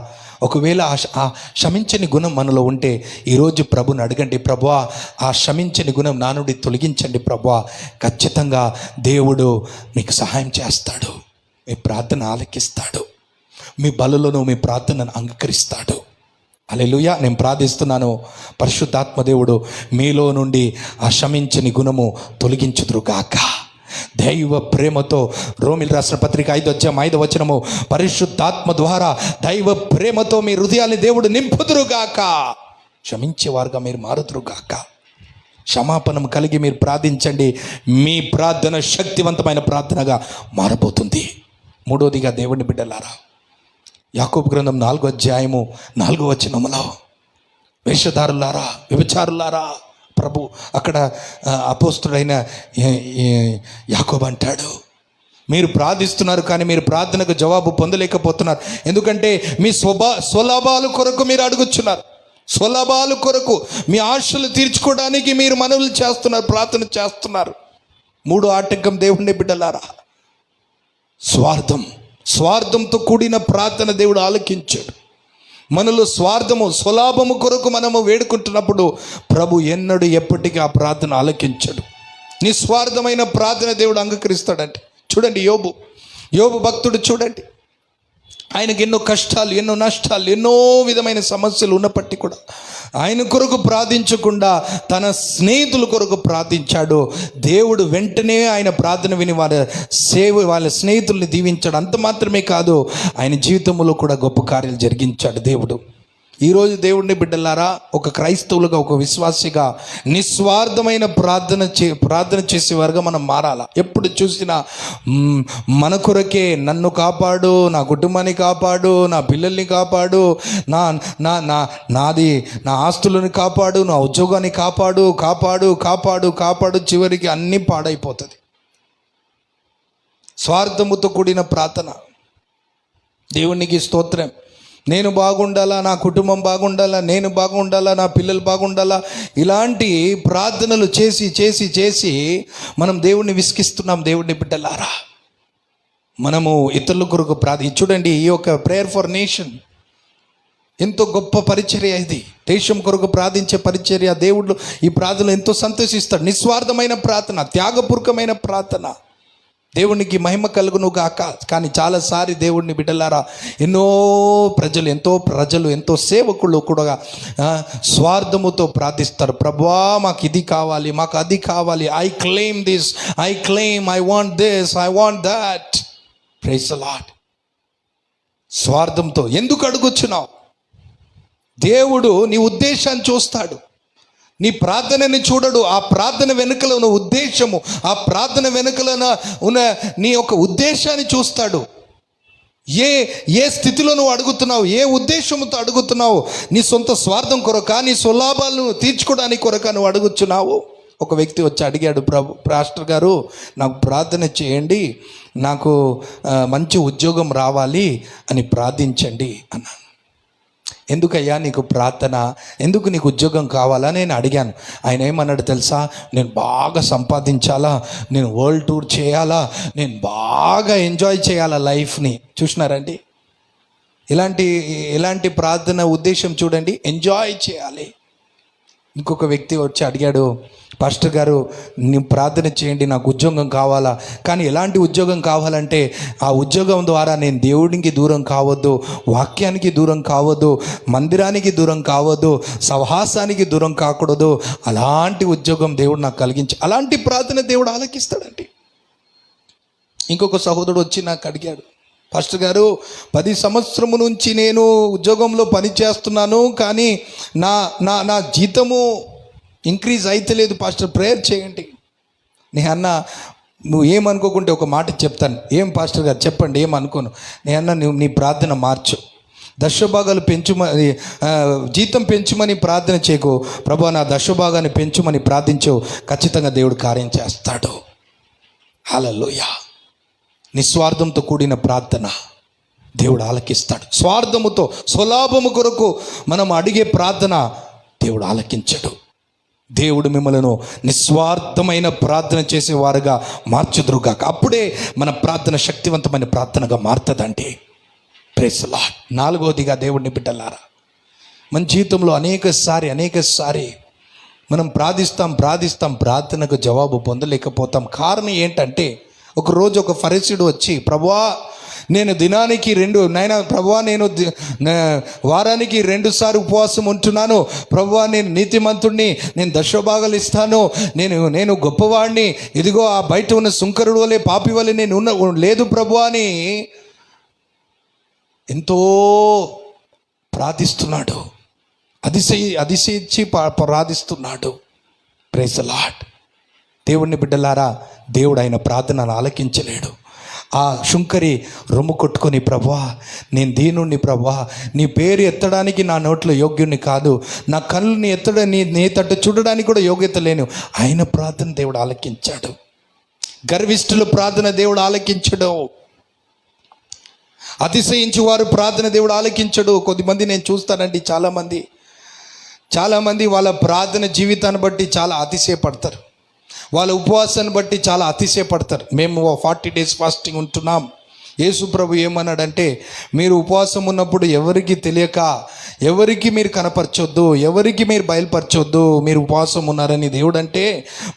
ఒకవేళ ఆ క్షమించని గుణం మనలో ఉంటే ఈరోజు ప్రభుని అడగండి, ప్రభువా ఆ క్షమించని గుణం నా నుండి తొలగించండి ప్రభువా. ఖచ్చితంగా దేవుడు మీకు సహాయం చేస్తాడు. మీ ప్రార్థన ఆలకిస్తాడు. మీ బలులను మీ ప్రార్థనను అంగీకరిస్తాడు. హల్లెలూయా. నేను ప్రార్థిస్తున్నాను, పరిశుద్ధాత్మ దేవుడు మీలో నుండి ఆ క్షమించని గుణము తొలగించుదురుగాక. దైవ ప్రేమతో, రోమిల్ రాసిన పత్రిక 5:5 పరిశుద్ధాత్మ ద్వారా దైవ ప్రేమతో మీ హృదయాన్ని దేవుడు నింపుదురుగాక. క్షమించేవారుగా మీరు మారుదురుగాక. క్షమాపణం కలిగి మీరు ప్రార్థించండి. మీ ప్రార్థన శక్తివంతమైన ప్రార్థనగా మారబోతుంది. మూడోదిగా దేవుని బిడ్డలారా, యాకోబు గ్రంథం 4:4 వేషధారులారా, వ్యభిచారులారా, ప్రభు అక్కడ అపోస్తుడైన యాకోబు అంటాడు, మీరు ప్రార్థిస్తున్నారు కానీ మీరు ప్రార్థనకు జవాబు పొందలేకపోతున్నారు. ఎందుకంటే మీ స్వలాభాలు కొరకు మీరు అడుగుచున్నారు. స్వలాభాల కొరకు మీ ఆశలు తీర్చుకోవడానికి మీరు మనవులు చేస్తున్నారు, ప్రార్థన చేస్తున్నారు. మూడో ఆటంకం దేవుని బిడ్డలారా, స్వార్థంతో కూడిన ప్రార్థన దేవుడు ఆలకించాడు. మనలో స్వలాభము కొరకు మనము వేడుకుంటున్నప్పుడు ప్రభు ఎన్నడూ ఎప్పటికీ ఆ ప్రార్థన ఆలకించడు. నిస్వార్థమైన ప్రార్థన దేవుడు అంగీకరిస్తాడంటే. చూడండి, యోబు భక్తుడు చూడండి, ఆయనకి ఎన్నో కష్టాలు, ఎన్నో నష్టాలు, ఎన్నో విధమైన సమస్యలు ఉన్నప్పటికీ కూడా ఆయన కొరకు ప్రార్థించకుండా తన స్నేహితుల కొరకు ప్రార్థించాడు. దేవుడు వెంటనే ఆయన ప్రార్థన విని వాళ్ళ స్నేహితుల్ని దీవించాడు. అంత మాత్రమే కాదు, ఆయన జీవితంలో కూడా గొప్ప కార్యాలు జరిగించాడు దేవుడు. ఈరోజు దేవుడిని బిడ్డలారా, ఒక క్రైస్తవులుగా, ఒక విశ్వాసిగా నిస్వార్థమైన ప్రార్థన చేసేవారుగా మనం మారాలా. ఎప్పుడు చూసినా మన కొరకే, నన్ను కాపాడు, నా కుటుంబాన్ని కాపాడు, నా పిల్లల్ని కాపాడు, నాది నా ఆస్తులను కాపాడు, నా ఉద్యోగాన్ని కాపాడు కాపాడు కాపాడు కాపాడు చివరికి అన్నీ పాడైపోతుంది. స్వార్థముతో కూడిన ప్రార్థన. దేవునికి స్తోత్రం. నేను బాగుండాలా, నా కుటుంబం బాగుండాలా, నేను బాగుండాలా, నా పిల్లలు బాగుండాలా, ఇలాంటి ప్రార్థనలు చేసి చేసి చేసి మనం దేవుణ్ణి విసిగిస్తున్నాం. దేవుడిని బిడ్డలారా, మనము ఇతరుల కొరకు చూడండి, ఈ యొక్క ప్రేయర్ ఫర్ నేషన్ ఎంతో గొప్ప పరిచర్య. ఇది దేశం కొరకు ప్రార్థించే పరిచర్య. దేవుడు ఈ ప్రార్థనలు ఎంతో సంతోషిస్తాడు. నిస్వార్థమైన ప్రార్థన, త్యాగపూర్వకమైన ప్రార్థన. దేవునికి మహిమ కలుగును గాక. కానీ చాలాసారి దేవుడిని బిడ్డలారా, ఎంతో సేవకులు కూడా స్వార్థముతో ప్రార్థిస్తారు. ప్రభువా మాకు ఇది కావాలి, మాకు అది కావాలి, I claim this, I want this, I want that. Praise the Lord. స్వార్థంతో ఎందుకు అడుగుచున్నావు? దేవుడు నీ ఉద్దేశాన్ని చూస్తాడు, నీ ప్రార్థనని చూడడు. ఆ ప్రార్థన వెనుకల ఉన్న ఉద్దేశము, ఆ ప్రార్థన వెనుకల ఉన్న నీ యొక్క ఉద్దేశాన్ని చూస్తాడు. ఏ స్థితిలో నువ్వు అడుగుతున్నావు, ఏ ఉద్దేశంతో అడుగుతున్నావు? నీ సొంత స్వార్థం కొరక, నీ స్వలాభాలను తీర్చుకోవడానికి కొరక నువ్వు అడుగుచున్నావు. ఒక వ్యక్తి వచ్చి అడిగాడు, పాస్టర్ గారు నాకు ప్రార్థన చేయండి, నాకు మంచి ఉద్యోగం రావాలి అని ప్రార్థించండి అన్నాను. ఎందుకయ్యా నీకు ప్రార్థన, ఎందుకు నీకు ఉద్యోగం కావాలా నేను అడిగాను. ఆయన ఏమన్నాడు తెలుసా? నేను బాగా సంపాదించాలా, నేను వరల్డ్ టూర్ చేయాలా, నేను బాగా ఎంజాయ్ చేయాలా లైఫ్ని. చూసినారండి ఎలాంటి ప్రార్థన ఉద్దేశం చూడండి, ఎంజాయ్ చేయాలి. ఇంకొక వ్యక్తి వచ్చి అడిగాడు, పాస్టర్ గారు నీ ప్రార్థన చేయండి, నాకు ఉద్యోగం కావాలా, కానీ ఎలాంటి ఉద్యోగం కావాలంటే ఆ ఉద్యోగం ద్వారా నేను దేవుడికి దూరం కావద్దు, వాక్యానికి దూరం కావద్దు, మందిరానికి దూరం కావద్దు, సహవాసానికి దూరం కాకూడదు, అలాంటి ఉద్యోగం దేవుడు నాకు కలిగించి. అలాంటి ప్రార్థన దేవుడు ఆలకిస్తాడండి. ఇంకొక సహోదరుడు వచ్చి నాకు అడిగాడు, పాస్టర్ గారు 10 సంవత్సరము నుంచి నేను ఉద్యోగంలో పని చేస్తున్నాను, కానీ నా జీతము ఇంక్రీజ్ అయితలేదు పాస్టర్, ప్రేయర్ చేయండి. నేను అన్న, నువ్వు ఏమనుకోకుంటే ఒక మాట చెప్తాను. ఏం పాస్టర్ గారు చెప్పండి, ఏమనుకోను. నేను అన్న, నువ్వు నీ ప్రార్థన మార్చు, దశభాగాలు పెంచుమని, జీతం పెంచుమని ప్రార్థన చేయకు, ప్రభా నా దశభాగాన్ని పెంచుమని ప్రార్థించు, ఖచ్చితంగా దేవుడు కార్యం చేస్తాడు. హల్లెలూయా. నిస్వార్థంతో కూడిన ప్రార్థన దేవుడు ఆలకిస్తాడు. స్వార్థముతో స్వలాభము కొరకు మనం అడిగే ప్రార్థన దేవుడు ఆలకించడు. దేవుడు మిమ్మలను నిస్వార్థమైన ప్రార్థన చేసేవారుగా మార్చుదురుగాక. అప్పుడే మన ప్రార్థన శక్తివంతమైన ప్రార్థనగా మారుతుందండి. Praise the Lord. 4వదిగా దేవుడిని బిడ్డలారా, మన జీవితంలో అనేకసారి మనం ప్రార్థిస్తాం, ప్రార్థనకు జవాబు పొందలేకపోతాం. కారణం ఏంటంటే, ఒకరోజు ఒక ఫరిసీయుడు వచ్చి, ప్రభువా నేను దినానికి 2 ప్రభువా నేను వారానికి 2 సార్లు ఉపవాసం ఉంటున్నాను, ప్రభువా నేను నీతిమంతుడిని, నేను దశభాగాలు ఇస్తాను, నేను గొప్పవాడిని, ఇదిగో ఆ బయట ఉన్న సుంకరుడు వలె పాపి వలె నేను లేదు ప్రభువా అని ఎంతో ప్రార్థిస్తున్నాడు, అతిశయించి ప్రార్థిస్తున్నాడు. Praise the Lord. దేవుని బిడ్డలారా, దేవుడు ఆయన ప్రార్థనను ఆలకించలేడు. ఆ శుంకరి రొమ్ము కొట్టుకొని, ప్రభువా నేను దీనుణ్ణి, ప్రభువా నీ పేరు ఎత్తడానికి నా నోట్లో యోగ్యుణ్ణి కాదు, నా కళ్ళని నీ తట్టు చూడడానికి కూడా యోగ్యత లేను. ఆయన ప్రార్థన దేవుడు ఆలకించాడు. గర్విష్ఠుల ప్రార్థన దేవుడు ఆలకించడు. అతిశయించి వారు ప్రార్థన దేవుడు ఆలకించడు. కొద్దిమంది నేను చూస్తానండి, చాలామంది వాళ్ళ ప్రార్థన జీవితాన్ని బట్టి చాలా అతిశయపడతారు, వాళ్ళ ఉపవాసాన్ని బట్టి చాలా అతిశయపడతారు. మేము 40 days ఫాస్టింగ్ ఉంటున్నాం. యేసు ప్రభు ఏమన్నాడంటే, మీరు ఉపవాసం ఉన్నప్పుడు ఎవరికి తెలియక, ఎవరికి మీరు కనపరచొద్దు, ఎవరికి మీరు బయలుపరచొద్దు మీరు ఉపవాసం ఉన్నారని. దేవుడు అంటే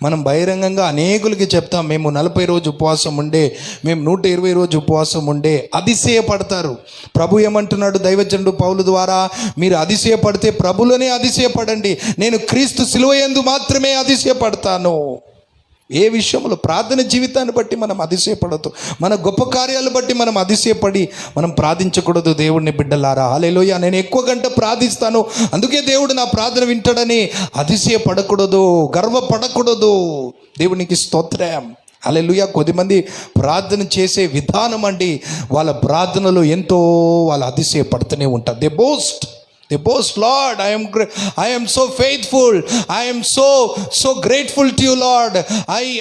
మనం బహిరంగంగా అనేకులకి చెప్తాం, మేము 40 రోజు ఉపవాసం ఉండే, మేము 120 రోజు ఉపవాసం ఉండే. అతిశయపడతారు. ప్రభు ఏమంటున్నాడు దైవజనుడు పౌలు ద్వారా, మీరు అతిశయపడితే ప్రభులోనే అతిశయపడండి, నేను క్రీస్తు సిలువయందు మాత్రమే అతిశయపడతాను. ఏ విషయంలో? ప్రార్థన జీవితాన్ని బట్టి మనం అతిశయపడదు, మన గొప్ప కార్యాలు బట్టి మనం అతిశయపడి మనం ప్రార్థించకూడదు. దేవుడిని బిడ్డలారా, హల్లెలూయా, నేను ఎక్కువ గంట ప్రార్థిస్తాను అందుకే దేవుడు నా ప్రార్థన వింటాడని అతిశయపడకూడదు, గర్వపడకూడదు. దేవునికి స్తోత్రం. హల్లెలూయా. కొద్దిమంది ప్రార్థన చేసే విధానం అండి, వాళ్ళ ప్రార్థనలో ఎంతో వాళ్ళు అతిశయపడుతూనే ఉంటారు. They boast, Lord, I am so faithful. I am so grateful to you, Lord.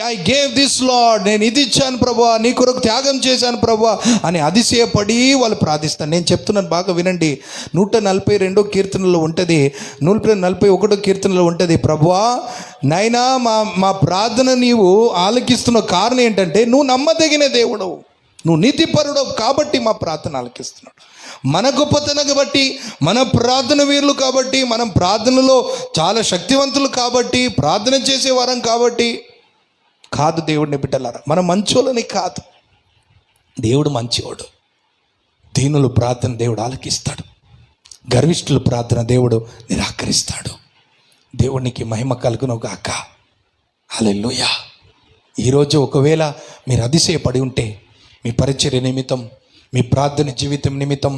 I gave this, Lord. నేను ఇది ఇచ్చాను ప్రభువా, నీ కొరకు త్యాగం చేశాను ప్రభువా అని అతిశయపడి వాళ్ళు ప్రార్థిస్తాను. నేను చెప్తున్నాను, బాగా వినండి. 142 కీర్తనలో ఉంటుంది, 141 కీర్తనలో ఉంటుంది, ప్రభువా నాయనా మా ప్రార్థన నీవు ఆలకిస్తున్న కారణం ఏంటంటే, నువ్వు నమ్మదగిన దేవుడు, నువ్వు నీతిపరుడు కాబట్టి మా ప్రార్థన ఆలకిస్తున్నాడు. మన గొప్పతనం బట్టి, మన ప్రార్థన వీరులు కాబట్టి, మనం ప్రార్థనలో చాలా శక్తివంతులు కాబట్టి, ప్రార్థన చేసే వారం కాబట్టి కాదు. దేవుడిని బిడ్డలారా, మన మంచోళ్ళని కాదు, దేవుడు మంచివాడు. దీనులు ప్రార్థన దేవుడు ఆలకిస్తాడు, గర్విష్ఠుల ప్రార్థన దేవుడు నిరాకరిస్తాడు. దేవునికి మహిమ కలుగును గాక. హల్లెలూయా. ఈరోజు ఒకవేళ మీరు అతిశయపడి ఉంటే, మీ పరిచర్య నిమిత్తం మీ ప్రార్థన జీవితం నిమిత్తం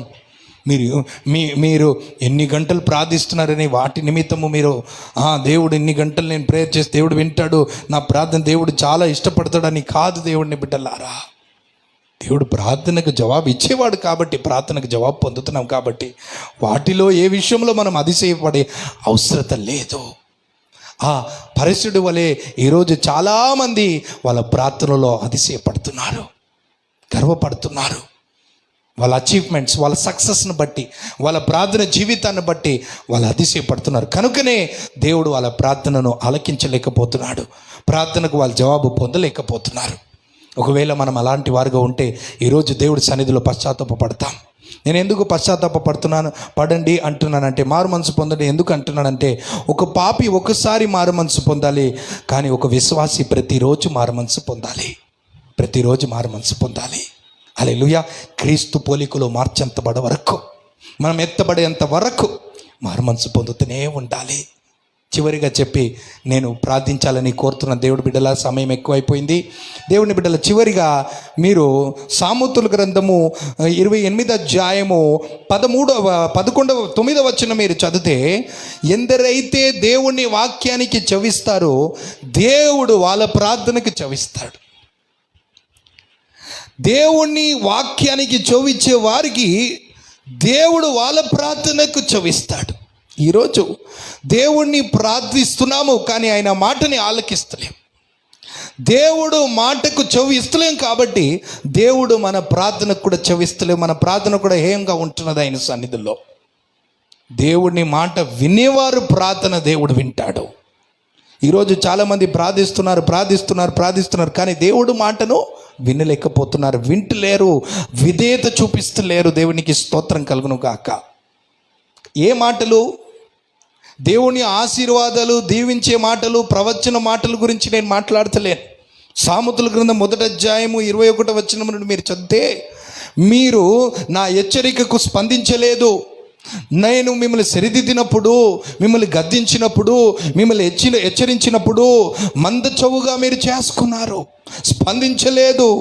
మీరు ఎన్ని గంటలు ప్రార్థిస్తున్నారని వాటి నిమిత్తము మీరు దేవుడు ఇన్ని గంటలు నేను ప్రేయర్ చేస్తే దేవుడు వింటాడు, నా ప్రార్థన దేవుడు చాలా ఇష్టపడతాడని కాదు. దేవుడిని బిడ్డలారా, దేవుడు ప్రార్థనకు జవాబు ఇచ్చేవాడు కాబట్టి, ప్రార్థనకు జవాబు పొందుతున్నాం కాబట్టి వాటిలో ఏ విషయంలో మనం అతిశయపడే అవసరం లేదు. ఆ పరిశుడు వలె ఈరోజు చాలామంది వాళ్ళ ప్రార్థనలో అతిశయపడుతున్నారు, గర్వపడుతున్నారు. వాళ్ళ అచీవ్మెంట్స్, వాళ్ళ సక్సెస్ని బట్టి, వాళ్ళ ప్రార్థన జీవితాన్ని బట్టి వాళ్ళు అతిశయపడుతున్నారు. కనుకనే దేవుడు వాళ్ళ ప్రార్థనను ఆలకించలేకపోతున్నాడు, ప్రార్థనకు వాళ్ళ జవాబు పొందలేకపోతున్నారు. ఒకవేళ మనం అలాంటి వారుగా ఉంటే ఈరోజు దేవుడి సన్నిధిలో పశ్చాత్తాపడతాం. నేను ఎందుకు పడండి అంటున్నానంటే, మారు మనసు పొందండి ఎందుకు అంటున్నానంటే, ఒక పాపి ఒకసారి మారు మనసు పొందాలి, కానీ ఒక విశ్వాసి ప్రతిరోజు మారు మనసు పొందాలి, ప్రతిరోజు మారు మనసు పొందాలి. హల్లెలూయా. క్రీస్తు పోలికలో మార్చేంత వరకు, మనం ఎత్తబడేంత వరకు మారు మనసు పొందుతూనే ఉండాలి. చివరిగా చెప్పి నేను ప్రార్థించాలని కోరుతున్న దేవుడి బిడ్డల, సమయం ఎక్కువైపోయింది. దేవుని బిడ్డల, చివరిగా మీరు సామెతల గ్రంథము 28వ అధ్యాయము 9వ వచనం మీరు చదివితే, ఎందరైతే దేవుని వాక్యానికి చెవిస్తారో దేవుడు వాళ్ళ ప్రార్థనకి చెవిస్తాడు. దేవుని వాక్యానికి చెవిచ్చే వారికి దేవుడు వాళ్ళ ప్రార్థనకు చెవిస్తాడు. ఈరోజు దేవుణ్ణి ప్రార్థిస్తున్నాము కానీ ఆయన మాటని ఆలకిస్తలేం. దేవుడు మాటకు చెవి ఇస్తలేం కాబట్టి దేవుడు మన ప్రార్థనకు కూడా చెవిస్తలేం. మన ప్రార్థన కూడా హేయంగా ఉంటున్నది ఆయన సన్నిధిలో. దేవుడిని మాట వినేవారు ప్రార్థన దేవుడు వింటాడు. ఈరోజు చాలామంది ప్రార్థిస్తున్నారు కానీ దేవుడు మాటను వినలేకపోతున్నారు, వింటలేరు, విధేయత చూపిస్తలేరు. దేవునికి స్తోత్రం కలుగును గాక. ఏ మాటలు? దేవుని ఆశీర్వాదాలు, దీవించే మాటలు, ప్రవచన మాటల గురించి నేను మాట్లాడతలేను. సామెతల గ్రంథం 1వ అధ్యాయము 21వ వచనం నుండి మీరు చదివితే, మీరు నా హెచ్చరికకు స్పందించలేదు, నేను మిమ్మల్ని సరిదిద్దినప్పుడు, మిమ్మల్ని గద్దించినప్పుడు, మిమ్మల్ని హెచ్చరించినప్పుడు మంద చెవుగా మీరు చేసుకున్నారు, స్పందించలేదు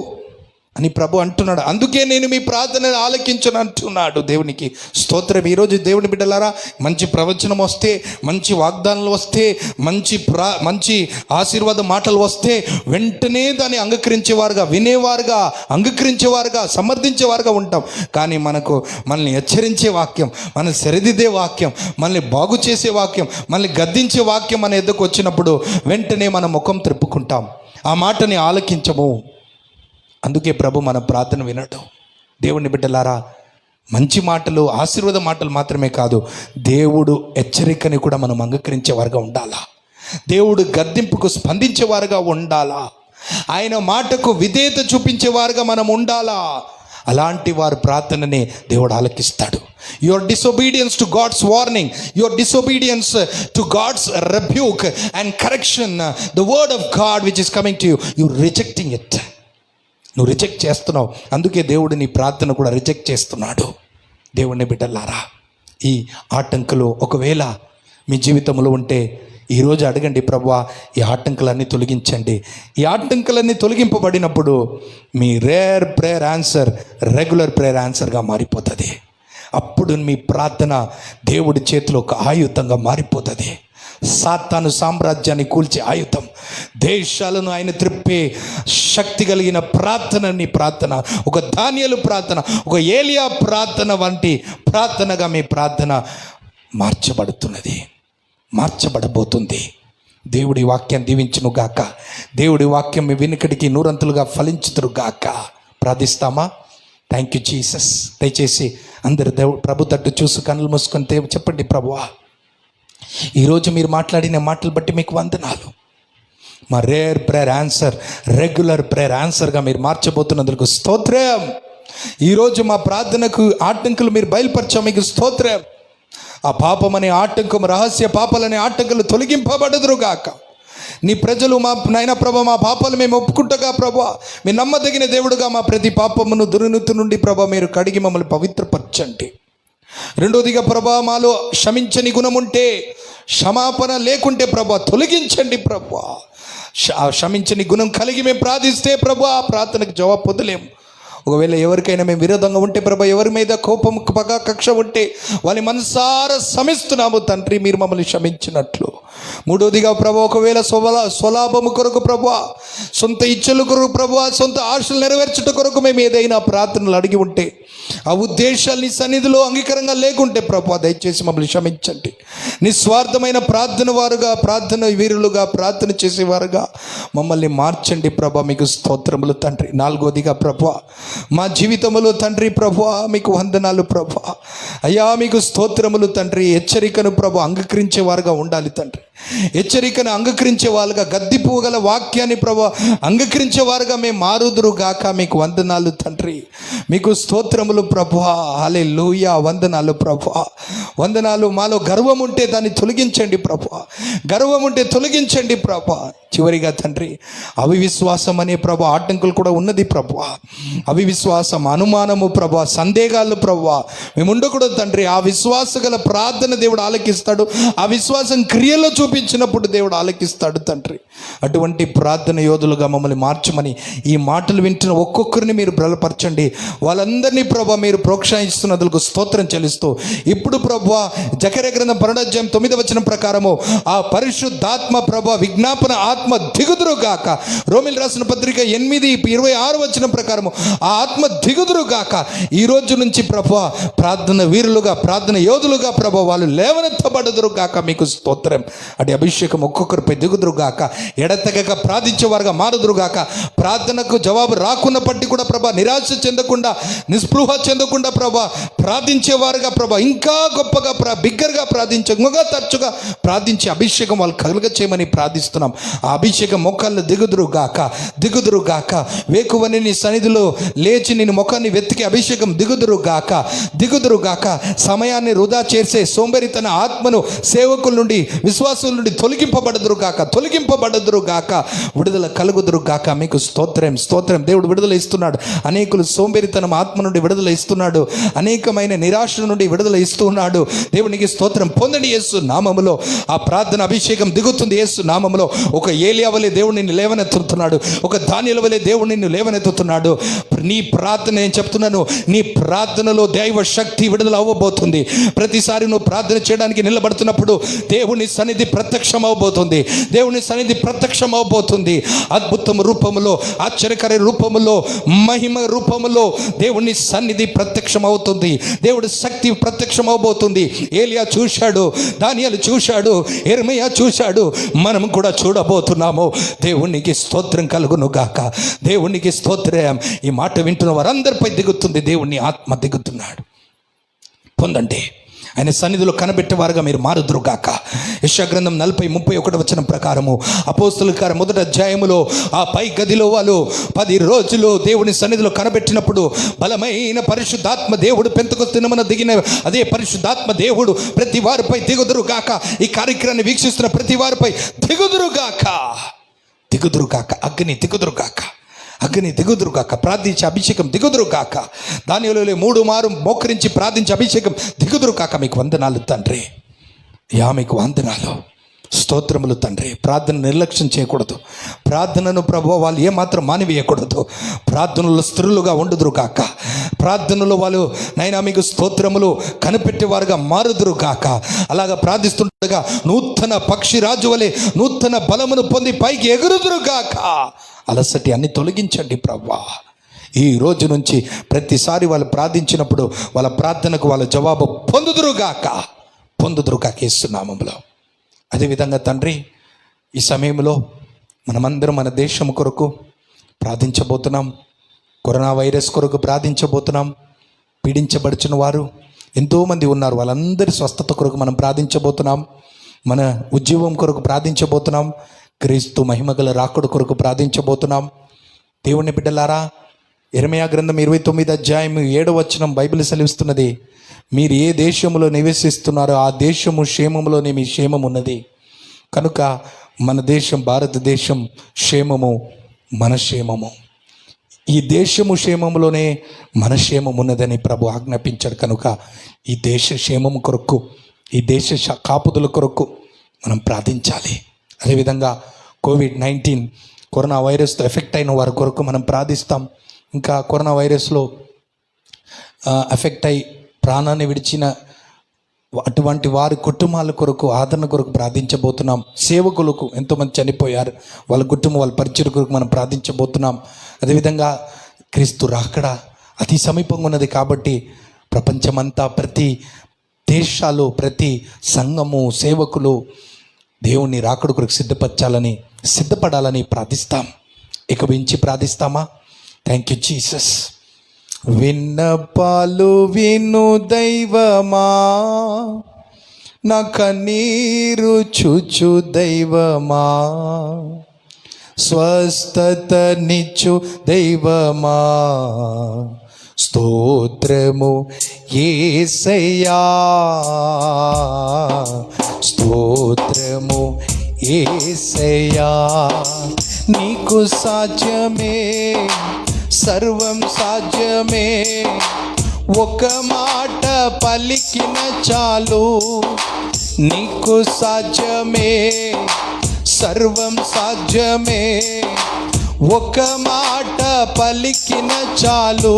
అని ప్రభు అంటున్నాడు. అందుకే నేను మీ ప్రార్థనను ఆలకించను అంటున్నాడు. దేవునికి స్తోత్రం. ఈరోజు దేవుని బిడ్డలారా, మంచి ప్రవచనం వస్తే, మంచి వాగ్దానాలు వస్తే, మంచి ఆశీర్వాద మాటలు వస్తే వెంటనే దాన్ని అంగీకరించేవారుగా, వినేవారుగా, అంగీకరించేవారుగా, సమర్థించేవారుగా ఉంటాం. కానీ మనల్ని హెచ్చరించే వాక్యం, మనల్ని సరిదిద్దే వాక్యం, మనల్ని బాగు చేసే వాక్యం, మనల్ని గద్దించే వాక్యం మన ఎద్దకు వచ్చినప్పుడు వెంటనే మన ముఖం త్రిప్పుకుంటాం, ఆ మాటని ఆలకించము. అందుకే ప్రభు మన ప్రార్థన వినడం. దేవుని బిడ్డలారా, మంచి మాటలు, ఆశీర్వాద మాటలు మాత్రమే కాదు, దేవుడు హెచ్చరికని కూడా మనం అంగీకరించేవారుగా ఉండాలా, దేవుడు గద్దింపుకు స్పందించేవారుగా ఉండాలా, ఆయన మాటకు విధేయత చూపించేవారుగా మనం ఉండాలా. అలాంటి వారి ప్రార్థనని దేవుడు ఆలకిస్తాడు. Your disobedience to God's warning, your disobedience to God's rebuke and correction, the word of God which is coming to you, you rejecting it. నువ్వు రిజెక్ట్ చేస్తున్నావు. అందుకే దేవుడు నీ ప్రార్థన కూడా రిజెక్ట్ చేస్తున్నాడు. దేవుని బిడ్డలారా, ఈ ఆటంకులు ఒకవేళ మీ జీవితంలో ఉంటే ఈరోజు అడగండి, ప్రభువా ఈ ఆటంకులన్నీ తొలగించండి. ఈ ఆటంకులన్నీ తొలగింపబడినప్పుడు మీ rare prayer answer regular prayer ఆన్సర్గా మారిపోతుంది. అప్పుడు మీ ప్రార్థన దేవుడి చేతిలో ఒక ఆయుధంగా మారిపోతుంది. సాతాను సామ్రాజ్యాన్ని కూల్చే ఆయుధం, దేశాలను ఆయన త్రిప్పే శక్తి కలిగిన నీ ప్రార్థన ఒక దానియేలు ప్రార్థన, ఒక ఏలియా ప్రార్థన వంటి ప్రార్థనగా మీ ప్రార్థన మార్చబడబోతుంది. దేవుడి వాక్యం దీవించును గాక. దేవుడి వాక్యం మీ వెనుకడికి నూరంతులుగా ఫలించుతురు గాక. ప్రార్థిస్తామా? Thank you Jesus. దయచేసి అందరు ప్రభు తట్టు చూసి కన్నులు మూసుకొని చెప్పండి, ప్రభువా ఈరోజు మీరు మాట్లాడిన మాటలు బట్టి మీకు వందనాలు. మా rare prayer answer regular prayer ఆన్సర్గా మీరు మార్చబోతున్నందుకు స్తోత్రం. ఈరోజు మా ప్రార్థనకు ఆటంకులు మీరు బయలుపరచా, మీకు స్తోత్రం. ఆ పాపం అనే ఆటంకం, రహస్య పాపాలనే ఆటంకులు తొలగింపబడదురుగాక. నీ ప్రజలు మా నాయన ప్రభా, మా పాపాలు మేము ఒప్పుకుంటగా ప్రభా, మీ నమ్మదగిన దేవుడుగా మా ప్రతి పాపమును దుర్నీతి నుండి ప్రభా మీరు కడిగి మమ్మల్ని పవిత్రపరచండి. రెండోదిగా ప్రభా, మాలో క్షమించని గుణం ఉంటే, క్షమాపణ లేకుంటే ప్రభా తొలగించండి. ప్రభా క్షమించని గుణం కలిగి మేము ప్రార్థిస్తే ప్రభా ప్రార్థనకు జవాబు పొందలేము. ఒకవేళ ఎవరికైనా మేము విరోధంగా ఉంటే ప్రభా, ఎవరి మీద కోపం పగ కక్ష ఉంటే వాళ్ళని మనసారా శ్రమిస్తున్నాము తండ్రి, మీరు మమ్మల్ని క్షమించినట్లు. మూడోదిగా ప్రభా, ఒకవేళ స్వలాభము కొరకు ప్రభా, సొంత ఇచ్చల కొరకు ప్రభా, సొంత ఆశలు నెరవేర్చుట కొరకు మేము ఏదైనా ప్రార్థనలు అడిగి ఉంటే, ఆ ఉద్దేశాలు నీ సన్నిధిలో అంగీకారంగా లేకుంటే ప్రభా, దయచేసి మమ్మల్ని క్షమించండి. నిస్వార్థమైన ప్రార్థన వారుగా, ప్రార్థన వీరులుగా, ప్రార్థన చేసేవారుగా మమ్మల్ని మార్చండి ప్రభా. మీకు స్తోత్రములు తండ్రి. నాలుగోదిగా ప్రభా, మా జీవితములో తండ్రి ప్రభా మీకు వందనాలు ప్రభా. అయ్యా మీకు స్తోత్రములు తండ్రి. హెచ్చరికను ప్రభా అంగీకరించే వారుగా ఉండాలి తండ్రి. హెచ్చరికను అంగీకరించే వాళ్ళుగా, గద్దిపోగల వాక్యాన్ని ప్రభా అంగీకరించే వారుగా మేము మారుదురు గాక. మీకు వందనాలు తండ్రి. మీకు స్తోత్రములు ప్రభువా. హల్లెలూయా. వందనాలు ప్రభువా, వందనాలు. మాలో గర్వం ఉంటే దాన్ని తొలగించండి ప్రభువా, గర్వం ఉంటే తొలగించండి ప్రభువా. చివరిగా తండ్రి, అవివిశ్వాసం అనే ప్రభా ఆటంకులు కూడా ఉన్నది ప్రభువా. అవివిశ్వాసం, అనుమానము ప్రభా, సందేహాలు ప్రభువా మేము ఉండకూడదు తండ్రి. ఆ విశ్వాస గల ప్రార్థన దేవుడు ఆలకిస్తాడు. ఆ విశ్వాసం క్రియలో చూపించినప్పుడు దేవుడు ఆలకిస్తాడు తండ్రి. అటువంటి ప్రార్థన యోధులుగా మమ్మల్ని మార్చమని ఈ మాటలు వింటున్న ఒక్కొక్కరిని మీరు బలపరచండి. వాళ్ళందరినీ ప్రభా మీరు ప్రోత్సహిస్తున్నందుకు స్తోత్రం చెల్లిస్తూ, ఇప్పుడు ప్రభువా జకర్యా గ్రంథం 12:9 ప్రకారము ఆ పరిశుద్ధాత్మ ప్రభా విజ్ఞాపన ఆత్మ దిగుదురుగాక. రోమిల్ రాసిన పత్రిక 8:26 ప్రకారము ఆ ఆత్మ దిగుదురుగాక. ఈ రోజు నుంచి ప్రభువా ప్రార్థన వీరులుగా, ప్రార్థన యోధులుగా ప్రభా వాళ్ళు లేవనెత్తబడుదురుగాక. మీకు స్తోత్రం. అటు అభిషేకం ఒక్కొక్కరిపై దిగుదురుగాక. ఎడతెగక ప్రార్థించేవారుగా మారుదురుగాక. ప్రార్థనకు జవాబు రాకున్నప్పటికీ కూడా ప్రభా నిరాశ చెందకుండా, నిస్పృహ చెందకుండా ప్రభా ప్రార్థించేవారుగా ప్రభా ఇంకా గొప్పగా బిగ్గరగా ప్రార్థించే, ఇంకా తరచుగా ప్రార్థించే అభిషేకం వాళ్ళు కలుగ చేయమని ప్రార్థిస్తున్నాం. ఆ అభిషేకం మొక్కలను దిగుదురుగాక, దిగుదురుగాక. వేకువని నీ సన్నిధిలో లేచి నేను మొక్కని వెతికి అభిషేకం దిగుదురుగాక, దిగుదురుగాక. సమయాన్ని వృధా చేసే సోంబేరితన ఆత్మను సేవకుల నుండి, విశ్వాసుల నుండి తొలగింపబడదురుగాక, తొలగింపబడదురుగాక. విడుదల కలుగుదురుగాక. మీకు స్తోత్రం, స్తోత్రం. దేవుడు విడుదల ఇస్తున్నాడు. అనేకులు సోంబేరితనం ఆత్మ నుండి విడుదల ఇస్తున్నాడు. అనేకమైన నిరాశ నుండి విడుదల ఇస్తున్నాడు. దేవునికి స్తోత్రం. పొందండి యేసు నామములో. ఆ ప్రార్థన అభిషేకం దిగుతుంది యేసు నామములో. ఒక ఏలియా వలె దేవుడు నిన్ను లేవనెత్తుతున్నాడు. ఒక దానియేలు వలె దేవుడు నిన్ను లేవనెత్తుతున్నాడు. నీ ప్రార్థన, నేను చెప్తున్నాను, నీ ప్రార్థనలో దైవ శక్తి విడుదల అవ్వబోతుంది. ప్రతిసారి నువ్వు ప్రార్థన చేయడానికి నిలబడుతున్నప్పుడు దేవుని సన్నిధి ప్రత్యక్షం అవబోతుంది. దేవుని సన్నిధి ప్రత్యక్షం అవబోతుంది. అద్భుతం రూపములో, ఆశ్చర్యకర రూపములో, మహిమ రూపములో దేవుని సన్నిధి ప్రత్యక్షం అవుతుంది. దేవుడి శక్తి ప్రత్యక్షం అవబోతుంది. ఏలియా చూశాడు, దానియేలు చూశాడు, యెరెమీయా చూశాడు. మనం కూడా చూడబోతున్నాము. దేవునికి స్తోత్రం కలుగును గాక. దేవునికి స్తోత్రం. ఈ మాట వింటున్న వారందరిపై దిగుతుంది దేవుని ఆత్మ, దిగుతున్నాడు. పొందండి. ఆయన సన్నిధిలో కనబెట్టేవారుగా మీరు మారుదురుగాక. యెషయా గ్రంథం 40:31 ప్రకారము అపోస్తలుల కార్యం 1వ అధ్యాయములో ఆ పై గదిలో వాళ్ళు 10 రోజులు దేవుని సన్నిధిలో కనబెట్టినప్పుడు బలమైన పరిశుద్ధాత్మ దేవుడు పెంతెకొస్తు దినమున దిగిన అదే పరిశుద్ధాత్మ దేవుడు ప్రతి వారిపై దిగుదురుగాక. ఈ కార్యక్రమాన్ని వీక్షిస్తున్న ప్రతి వారిపై దిగుదురుగాక, దిగుదురుగాక. అగ్ని దిగుదురుగాక, అగ్ని దిగుదురుగాక. ప్రార్థించే అభిషేకం దిగుదురుగాక. దానియేలు 3 మారు మోకరించి ప్రార్థించే అభిషేకం దిగుదురుగాక. మీకు వందనాలు తండ్రి. మీకు వందనాలు, స్తోత్రములు తండ్రి. ప్రార్థన నిర్లక్ష్యం చేయకూడదు. ప్రార్థనను ప్రభువా వాళ్ళు ఏమాత్రం మానివేయకూడదు. ప్రార్థనలో స్థిరులుగా ఉండుదురుగాక. ప్రార్థనలో వాళ్ళు నైనా మీకు స్తోత్రములు కనిపెట్టేవారుగా మారుదురుగాక. అలాగా ప్రార్థిస్తుండగా నూతన పక్షి రాజు వలె నూతన బలమును పొంది పైకి ఎగురుదురుగాక. అలసటి అన్ని తొలగించండి ప్రభువా. ఈ రోజు నుంచి ప్రతిసారి వాళ్ళు ప్రార్థించినప్పుడు వాళ్ళ ప్రార్థనకు వాళ్ళ జవాబు పొందుదురుగాక, పొందుదురుగాక యేసు నామములో. అదేవిధంగా తండ్రి, ఈ సమయంలో మనమందరం మన దేశం కొరకు ప్రార్థించబోతున్నాం. కరోనా వైరస్ కొరకు ప్రార్థించబోతున్నాం. పీడించబడుచున్న వారు ఎంతోమంది ఉన్నారు. వాళ్ళందరి స్వస్థత కొరకు మనం ప్రార్థించబోతున్నాం. మన ఉద్యోగం కొరకు ప్రార్థించబోతున్నాం. క్రీస్తు మహిమగల రాకడ కొరకు ప్రార్థించబోతున్నాం. దేవుని బిడ్డలారా, యెరెమీయా గ్రంథం 29:7 బైబిల్ సెలవిస్తున్నది, మీరు ఏ దేశంలో నివసిస్తున్నారో ఆ దేశము క్షేమములోనే మీ క్షేమం ఉన్నది. కనుక మన దేశం, భారతదేశం క్షేమము మన క్షేమము. ఈ దేశము క్షేమములోనే మన క్షేమం ఉన్నదని ప్రభు ఆజ్ఞాపించాడు. కనుక ఈ దేశ క్షేమము కొరకు, ఈ దేశ కాపుదల కొరకు మనం ప్రార్థించాలి. అదేవిధంగా కోవిడ్-19 కరోనా వైరస్తో ఎఫెక్ట్ అయిన వారి కొరకు మనం ప్రార్థిస్తాం. ఇంకా కరోనా వైరస్లో ఎఫెక్ట్ అయి ప్రాణాన్ని విడిచిన అటువంటి వారి కుటుంబాల కొరకు ఆదరణ కొరకు ప్రార్థించబోతున్నాం. సేవకులకు ఎంతోమంది చనిపోయారు, వాళ్ళ కుటుంబం వాళ్ళ పరిచయం కొరకు మనం ప్రార్థించబోతున్నాం. అదేవిధంగా క్రీస్తు రాకడ అతి సమీపంగా ఉన్నది కాబట్టి ప్రపంచమంతా ప్రతి దేశాలు ప్రతి సంఘము సేవకులు దేవుని రాకడ కొరకు సిద్ధపడాలని ప్రార్థిస్తాం. ఇక మించి ప్రార్థిస్తామా? Thank you Jesus. విన్నపాలు విను దైవమా, నా కన్నీరు చూచు దైవమా, స్వస్థతనిచ్చు దైవమా, స్తోత్రము యేసయ్యా, స్తోత్రము యేసయ్యా. నీకు సాధ్యమే, సర్వం సాధ్యమే, ఒక మాట పలికిన చాలు. నీకు సాధ్యమే, సర్వం సాధ్యమే, ఒక మాట పలికిన చాలు.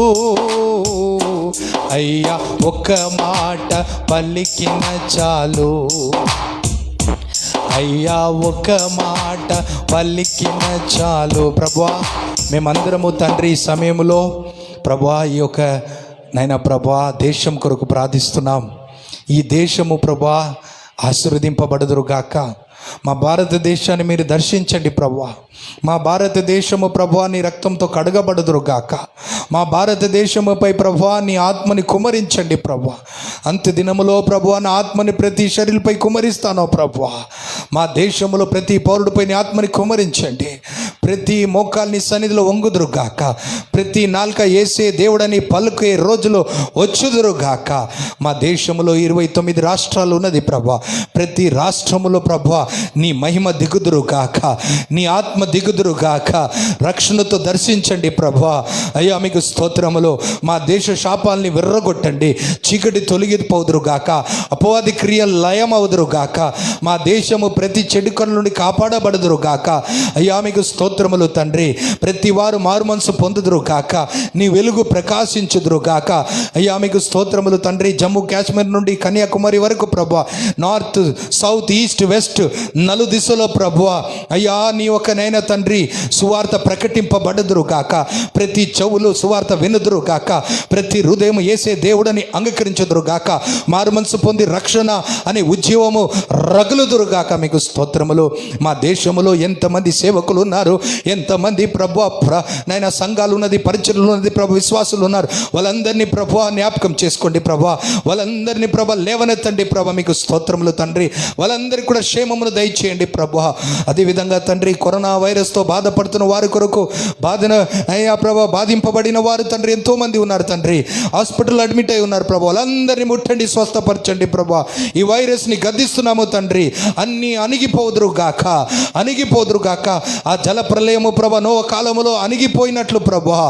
అయ్యా ఒక మాట పలికిన చాలు, అయ్యా ఒక మాట పలికిన చాలు. ప్రభువా మేమందరము తండ్రి ఈ సమయంలో ప్రభువా ఈ యొక్క నైనా ప్రభువా దేశం కొరకు ప్రార్థిస్తున్నాం. ఈ దేశము ప్రభువా ఆశీర్వదింపబడుదురుగాక. మా భారతదేశాన్ని మీరు దర్శించండి ప్రభువా. మా భారతదేశము ప్రభువా నీ రక్తంతో కడగబడుదురుగాక. మా భారతదేశముపై ప్రభువా నీ ఆత్మని కుమరించండి ప్రభువా. అంత్య దినములో ప్రభువా నా ఆత్మని ప్రతి శరీరంపై కుమరిస్తానో ప్రభువా. మా దేశంలో ప్రతి పౌరుడిపై నీ ఆత్మని కుమరించండి. ప్రతి మోకాల్ని సన్నిధిలో వంగుదురుగాక. ప్రతి నాలుక ఏసే దేవుడని పలుకే రోజులో వచ్చుదురుగాక. మా దేశంలో 29 రాష్ట్రాలు ఉన్నది ప్రభువా. ప్రతి రాష్ట్రములో ప్రభువా నీ మహిమ దిగుదురుగాక, నీ ఆత్మ దిగుదురుగాక. రక్షణతో దర్శించండి ప్రభువా. అయ్యా మీకు స్తోత్రములు. మా దేశ శాపాలని విర్రగొట్టండి, చీకటి తొలగిపోదురుగాక, అపవాది క్రియలు లయమవుదురుగాక. మా దేశము ప్రతి చెడు కన్నుల నుండి కాపాడబడుదురుగాక. అయ్యా మీకు స్తోత్రములు తండ్రి. ప్రతి వారు మారు మనసు పొందుదురుగాక, నీ వెలుగు ప్రకాశించుదురుగాక. అయ్యా మీకు స్తోత్రములు తండ్రి. జమ్మూ కాశ్మీర్ నుండి కన్యాకుమారి వరకు ప్రభువా, నార్త్ సౌత్ ఈస్ట్ వెస్ట్ నలు దిశలో ప్రభువా అయ్యా నీ ఒక నైనా తండ్రి సువార్త ప్రకటింపబడుదురుగాక. ప్రతి చెవులు సువార్త వినుదురుగాక. ప్రతి హృదయం యేసే దేవుడని అంగీకరించుదురుగాక. మారు మనసు పొంది రక్షణ అనే ఉద్యమము రగులుదురుగాక. మీకు స్తోత్రములు. మా దేశంలో ఎంతమంది సేవకులు ఉన్నారు, ఎంతమంది ప్రభువా నైనా సంఘాలు ఉన్నది, పరిచర్లు ఉన్నది ప్రభు, విశ్వాసులు ఉన్నారు. వాళ్ళందరినీ ప్రభువా జ్ఞాపకం చేసుకోండి ప్రభువా. వాళ్ళందరినీ ప్రభు లేవనెత్తండి ప్రభు. మీకు స్తోత్రములు తండ్రి. వాళ్ళందరికీ కూడా క్షేమమును దయచేయండి ప్రభువా. అదేవిధంగా తండ్రి కరోనా వైరస్తో బాధపడుతున్న వారి కొరకు అయ్యా ప్రభా బాధింపబడిన వారు తండ్రి ఎంతోమంది ఉన్నారు తండ్రి. హాస్పిటల్ అడ్మిట్ అయి ఉన్నారు ప్రభు. వాళ్ళందరినీ ముట్టండి, స్వస్థపరచండి ప్రభా. ఈ వైరస్ని గద్దిస్తున్నాము తండ్రి. అన్నీ అణిగిపోదురుగాక, అణిగిపోదురుగాక. ఆ జల ప్రళయము ప్రభా నోవ కాలములో అణిగిపోయినట్లు ప్రభా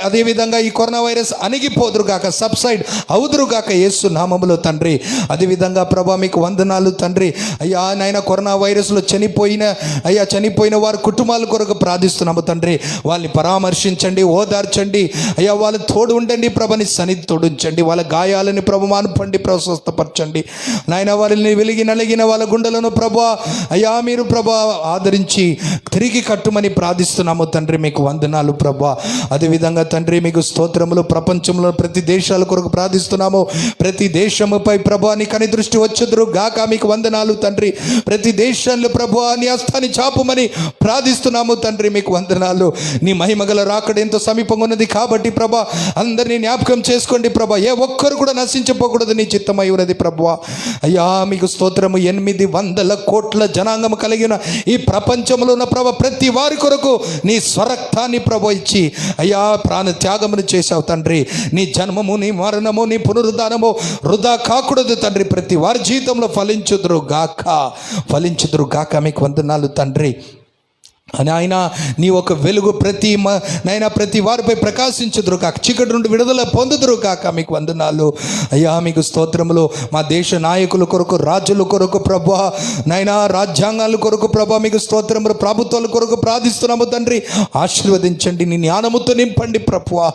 అదేవిధంగా ఈ కరోనా వైరస్ అణిగిపోదురుగాక, సబ్సైడ్ అవుదురుగాక యేసు నామములో తండ్రి. అదేవిధంగా ప్రభా మీకు వందనాలు తండ్రి. అయ్యా నాయన కరోనా వైరస్లో చనిపోయిన వారి కుటుంబాల కొరకు ప్రార్థిస్తున్నాము తండ్రి. వాళ్ళని పరామర్శించండి, ఓదార్చండి అయ్యా. వాళ్ళ తోడు ఉండండి ప్రభని సన్నిధి తోడుంచండి. వాళ్ళ గాయాలని ప్రభు మాన్పండి, ప్రభు స్వస్థపరచండి నాయన. వారిని వెలిగి నలిగిన వాళ్ళ గుండెలను ప్రభు అయ్యా మీరు ప్రభు ఆదరించి తిరిగి కట్టుమని ప్రార్థిస్తున్నాము తండ్రి. మీకు వందనాలు ప్రభు. అదేవిధంగా తండ్రి మీకు స్తోత్రములు. ప్రపంచంలో ప్రతి దేశాల కొరకు ప్రార్థిస్తున్నాము. ప్రతి దేశముపై ప్రభు నీ కని దృష్టి వచ్చుదురు గాక. మీకు వందనాలు తండ్రి. ప్రతి దేశంలో ప్రభు నీ హస్తాన్ని చాపుమని ప్రార్థిస్తున్నాము తండ్రి. మీకు వందనాలు. నీ మహిమగల రాకడ ఎంతో సమీపంగా ఉన్నది కాబట్టి ప్రభా అందరినీ జ్ఞాపకం చేసుకోండి ప్రభా. ఏ ఒక్కరు కూడా నశించిపోకూడదు, నీ చిత్తమై ఉన్నది ప్రభువా. అయ్యా మీకు స్తోత్రము. 800 కోట్ల జనాంగము కలిగిన ఈ ప్రపంచంలో ఉన్న ప్రభ ప్రతి వారి కొరకు నీ స్వరక్తాన్ని ప్రభు ఇచ్చి అయ్యా ప్రాణ త్యాగమును చేశావు తండ్రి. నీ జన్మము, నీ మరణము, నీ పునరుద్ధానము వృధా కాకూడదు తండ్రి. ప్రతి వారి జీవితంలో ఫలించుదురు గాక. మీకు వందనాలు తండ్రి. అని ఆయన నీ ఒక వెలుగు నైనా ప్రతి వారిపై ప్రకాశించుదురు కాక, చీకటి నుండి విడుదల పొందుదురు కాక. మీకు వందనాలు అయ్యా, మీకు స్తోత్రములు. మా దేశ నాయకుల కొరకు, రాజుల కొరకు ప్రభువా, నైనా రాజ్యాంగాల కొరకు ప్రభువా మీకు స్తోత్రములు. ప్రభుత్వాల కొరకు ప్రార్థిస్తున్నాము తండ్రి. ఆశీర్వదించండి, నీ జ్ఞానముతో నింపండి ప్రభువా.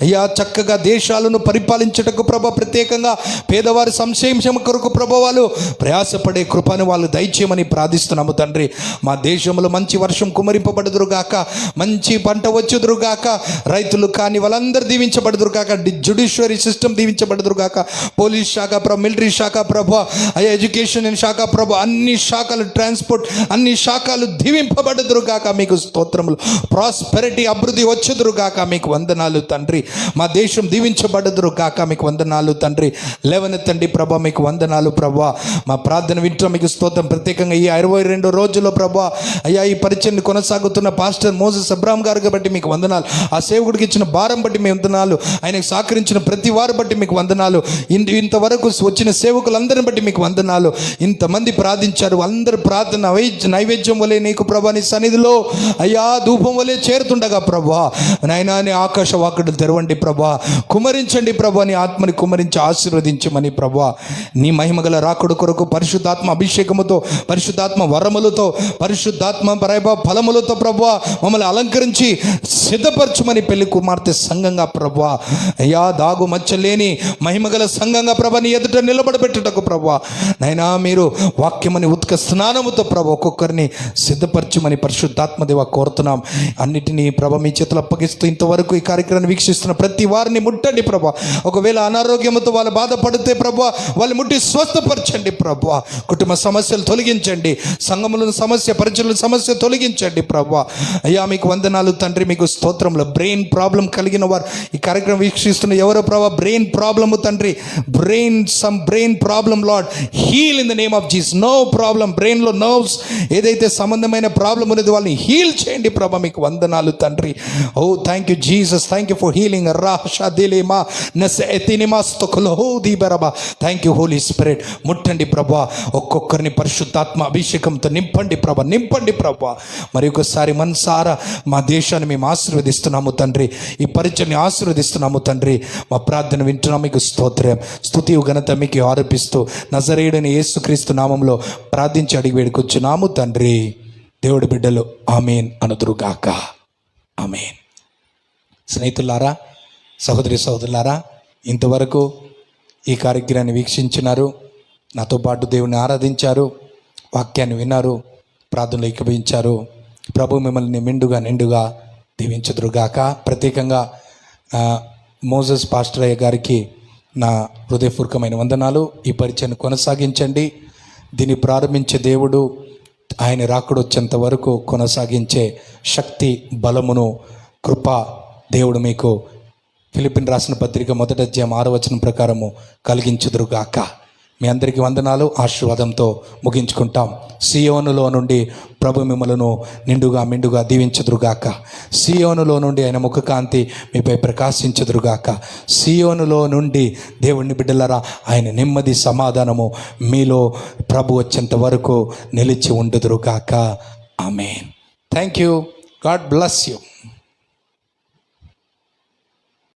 అయ్యా, చక్కగా దేశాలను పరిపాలించుటకు ప్రభా, ప్రత్యేకంగా పేదవారి సంక్షేమం కొరకు ప్రభా వాళ్ళు ప్రయాసపడే కృపను వాళ్ళు దయచేయమని ప్రార్థిస్తున్నాము తండ్రి. మా దేశంలో మంచి వర్షం కుమరింపబడుదురుగాక, మంచి పంట వచ్చుదురుగాక, రైతులు కానీ వాళ్ళందరూ దీవించబడుదురుగాక, జ్యుడిషియరీ సిస్టమ్ దీవించబడుదురుగాక, పోలీస్ శాఖ ప్రభు, మిలిటరీ శాఖ ప్రభు, అయ్యా ఎడ్యుకేషన్ శాఖ ప్రభు, అన్ని శాఖలు, ట్రాన్స్పోర్ట్ అన్ని శాఖలు దీవింపబడుదురుగాక. మీకు స్తోత్రములు. ప్రాస్పెరిటీ అభివృద్ధి వచ్చుదురుగాక. మీకు వందనాలు తండ్రి. మా దేశం దీవించబడుదురుగాక. మీకు వందనాలు తండ్రి. లేవనెత్తండి ప్రభా, మీకు వందనాలు ప్రభా. మా ప్రార్థన వింటున్నాం, మీకు స్తోత్రం. ప్రత్యేకంగా ఈ 22 రోజుల్లో ప్రభా అయ్యా ఈ పరిచయం కొనసాగుతున్న పాస్టర్ మోసెస్ అబ్రాహం గారికి బట్టి మీకు వందనాలు. ఆ సేవకుడికి ఇచ్చిన భారం బట్టి మీ వందనాలు. ఆయనకు సహకరించిన ప్రతి వారు బట్టి మీకు వందనాలు. ఇంతవరకు వచ్చిన సేవకులందరిని బట్టి మీకు వందనాలు. ఇంతమంది ప్రార్థించారు, అందరు ప్రార్థన నైవేద్యం వలె నీకు ప్రభా నీ సన్నిధిలో అయ్యా ధూపం వలె చేరుతుండగా ప్రభా నాయనా నీ ఆకాశ వాకుడు తెరవండి ప్రభా, కుమరించండి ప్రభా, నీ ఆత్మని కుమరించి ఆశీర్వదించమని ప్రభా. నీ మహిమగల రాకుడు కొరకు పరిశుద్ధాత్మ అభిషేకముతో, పరిశుద్ధాత్మ వరములతో, పరిశుద్ధాత్మ ఫలములతో ప్రభువా మమ్మల్ని అలంకరించి సిద్ధపరచుమని పెళ్లి కుమార్తె సంఘంగా ప్రభువా అయ్యా దాగు మచ్చలేని మహిమగల సంఘంగా ప్రభా నీ ఎదుట నిలబడబెట్టుటకు ప్రభువా నైనా మీరు వాక్యమని ఉత్క స్నానముతో ప్రభు ఒక్కొక్కరిని సిద్ధపరచుమని పరిశుద్ధాత్మదేవ కోరుతున్నాం. అన్నిటినీ ప్రభ మీ చేతులు అప్పగిస్తూ ఇంతవరకు ఈ కార్యక్రమాన్ని వీక్షిస్తున్న ప్రతి వారిని ముట్టండి ప్రభా. ఒకవేళ అనారోగ్యంతో వాళ్ళు బాధపడితే ప్రభా వాళ్ళు ముట్టి స్వస్థపరచండి ప్రభా. కుటుంబ సమస్యలు తొలగించండి, సంఘముల సమస్య, పరిచయుల సమస్య తొలగించండి ప్రభా. అయ్యా మీకు వందనాలు తండ్రి, మీకు స్తోత్రంలో. బ్రెయిన్ ప్రాబ్లం కలిగిన వారు ఈ కార్యక్రమం వీక్షిస్తున్న ఎవరో ప్రభా బ్రెయిన్ ప్రాబ్లము తండ్రి, brain problem Lord heal in the name of Jesus. No problem, బ్రెయిన్లో నర్వ్స్ ఏదైతే సంబంధమైన ప్రాబ్లం ఉన్నది వాళ్ళని హీల్ చేయండి ప్రభా. మీకు వందనాలు తండ్రి. ఓ thank you Jesus, thank you for healing. Thank you holy spirit. ముట్టండి ప్రభా, ఒక్కొక్కరిని పరిశుద్ధాత్మ అభిషేకంతో నింపండి ప్రభా, నింపండి ప్రభా. మరి ఒకసారి మనసారా మా దేశాన్ని మేము ఆశీర్వదిస్తున్నాము తండ్రి, ఈ పరిచయాన్ని ఆశీర్వదిస్తున్నాము తండ్రి. మా ప్రార్థన వింటున్నాం, మీకు స్తోత్రం, స్తుతి ఘనత మీకు ఆరోపిస్తూ నజరేయుడైన యేసుక్రీస్తు నామంలో ప్రార్థించి అడిగి వేడుకొచ్చున్నాము తండ్రి. దేవుడి బిడ్డలు ఆమేన్ అనుదురుగాక. ఆమేన్. స్నేహితులారా, సహోదరి సహోదరులారా, ఇంతవరకు ఈ కార్యక్రమాన్ని వీక్షించినారు, నాతో పాటు దేవుని ఆరాధించారు, వాక్యాన్ని విన్నారు, ప్రార్థనలు ఏకీభవించారు. ప్రభు మిమ్మల్ని నిండుగా దీవించుదురుగాక. ప్రత్యేకంగా మోసెస్ పాస్టర్ అయ్య గారికి నా హృదయపూర్వకమైన వందనాలు. ఈ పరిచయాన్ని కొనసాగించండి. దీన్ని ప్రారంభించే దేవుడు ఆయన రాకడ వచ్చేంత వరకు కొనసాగించే శక్తి, బలమును, కృప దేవుడు మీకు ఫిలిప్పీన్ రాసిన పత్రిక 1వ అధ్యాయం 6వ వచనం ప్రకారము కలిగించుదురుగాక. మీ అందరికీ వందనాలు. ఆశీర్వాదంతో ముగించుకుంటాం. సియోనులో నుండి ప్రభు మిమ్మలను నిండుగా దీవించుదురుగాక. సియోనులో నుండి ఆయన ముఖకాంతి మీపై ప్రకాశించుదురుగాక. సియోనులో నుండి దేవుని బిడ్డలారా ఆయన నెమ్మది, సమాధానము మీలో ప్రభు వచ్చేంత వరకు నిలిచి ఉండుదురుగాక. ఆమేన్. Thank you. God bless you.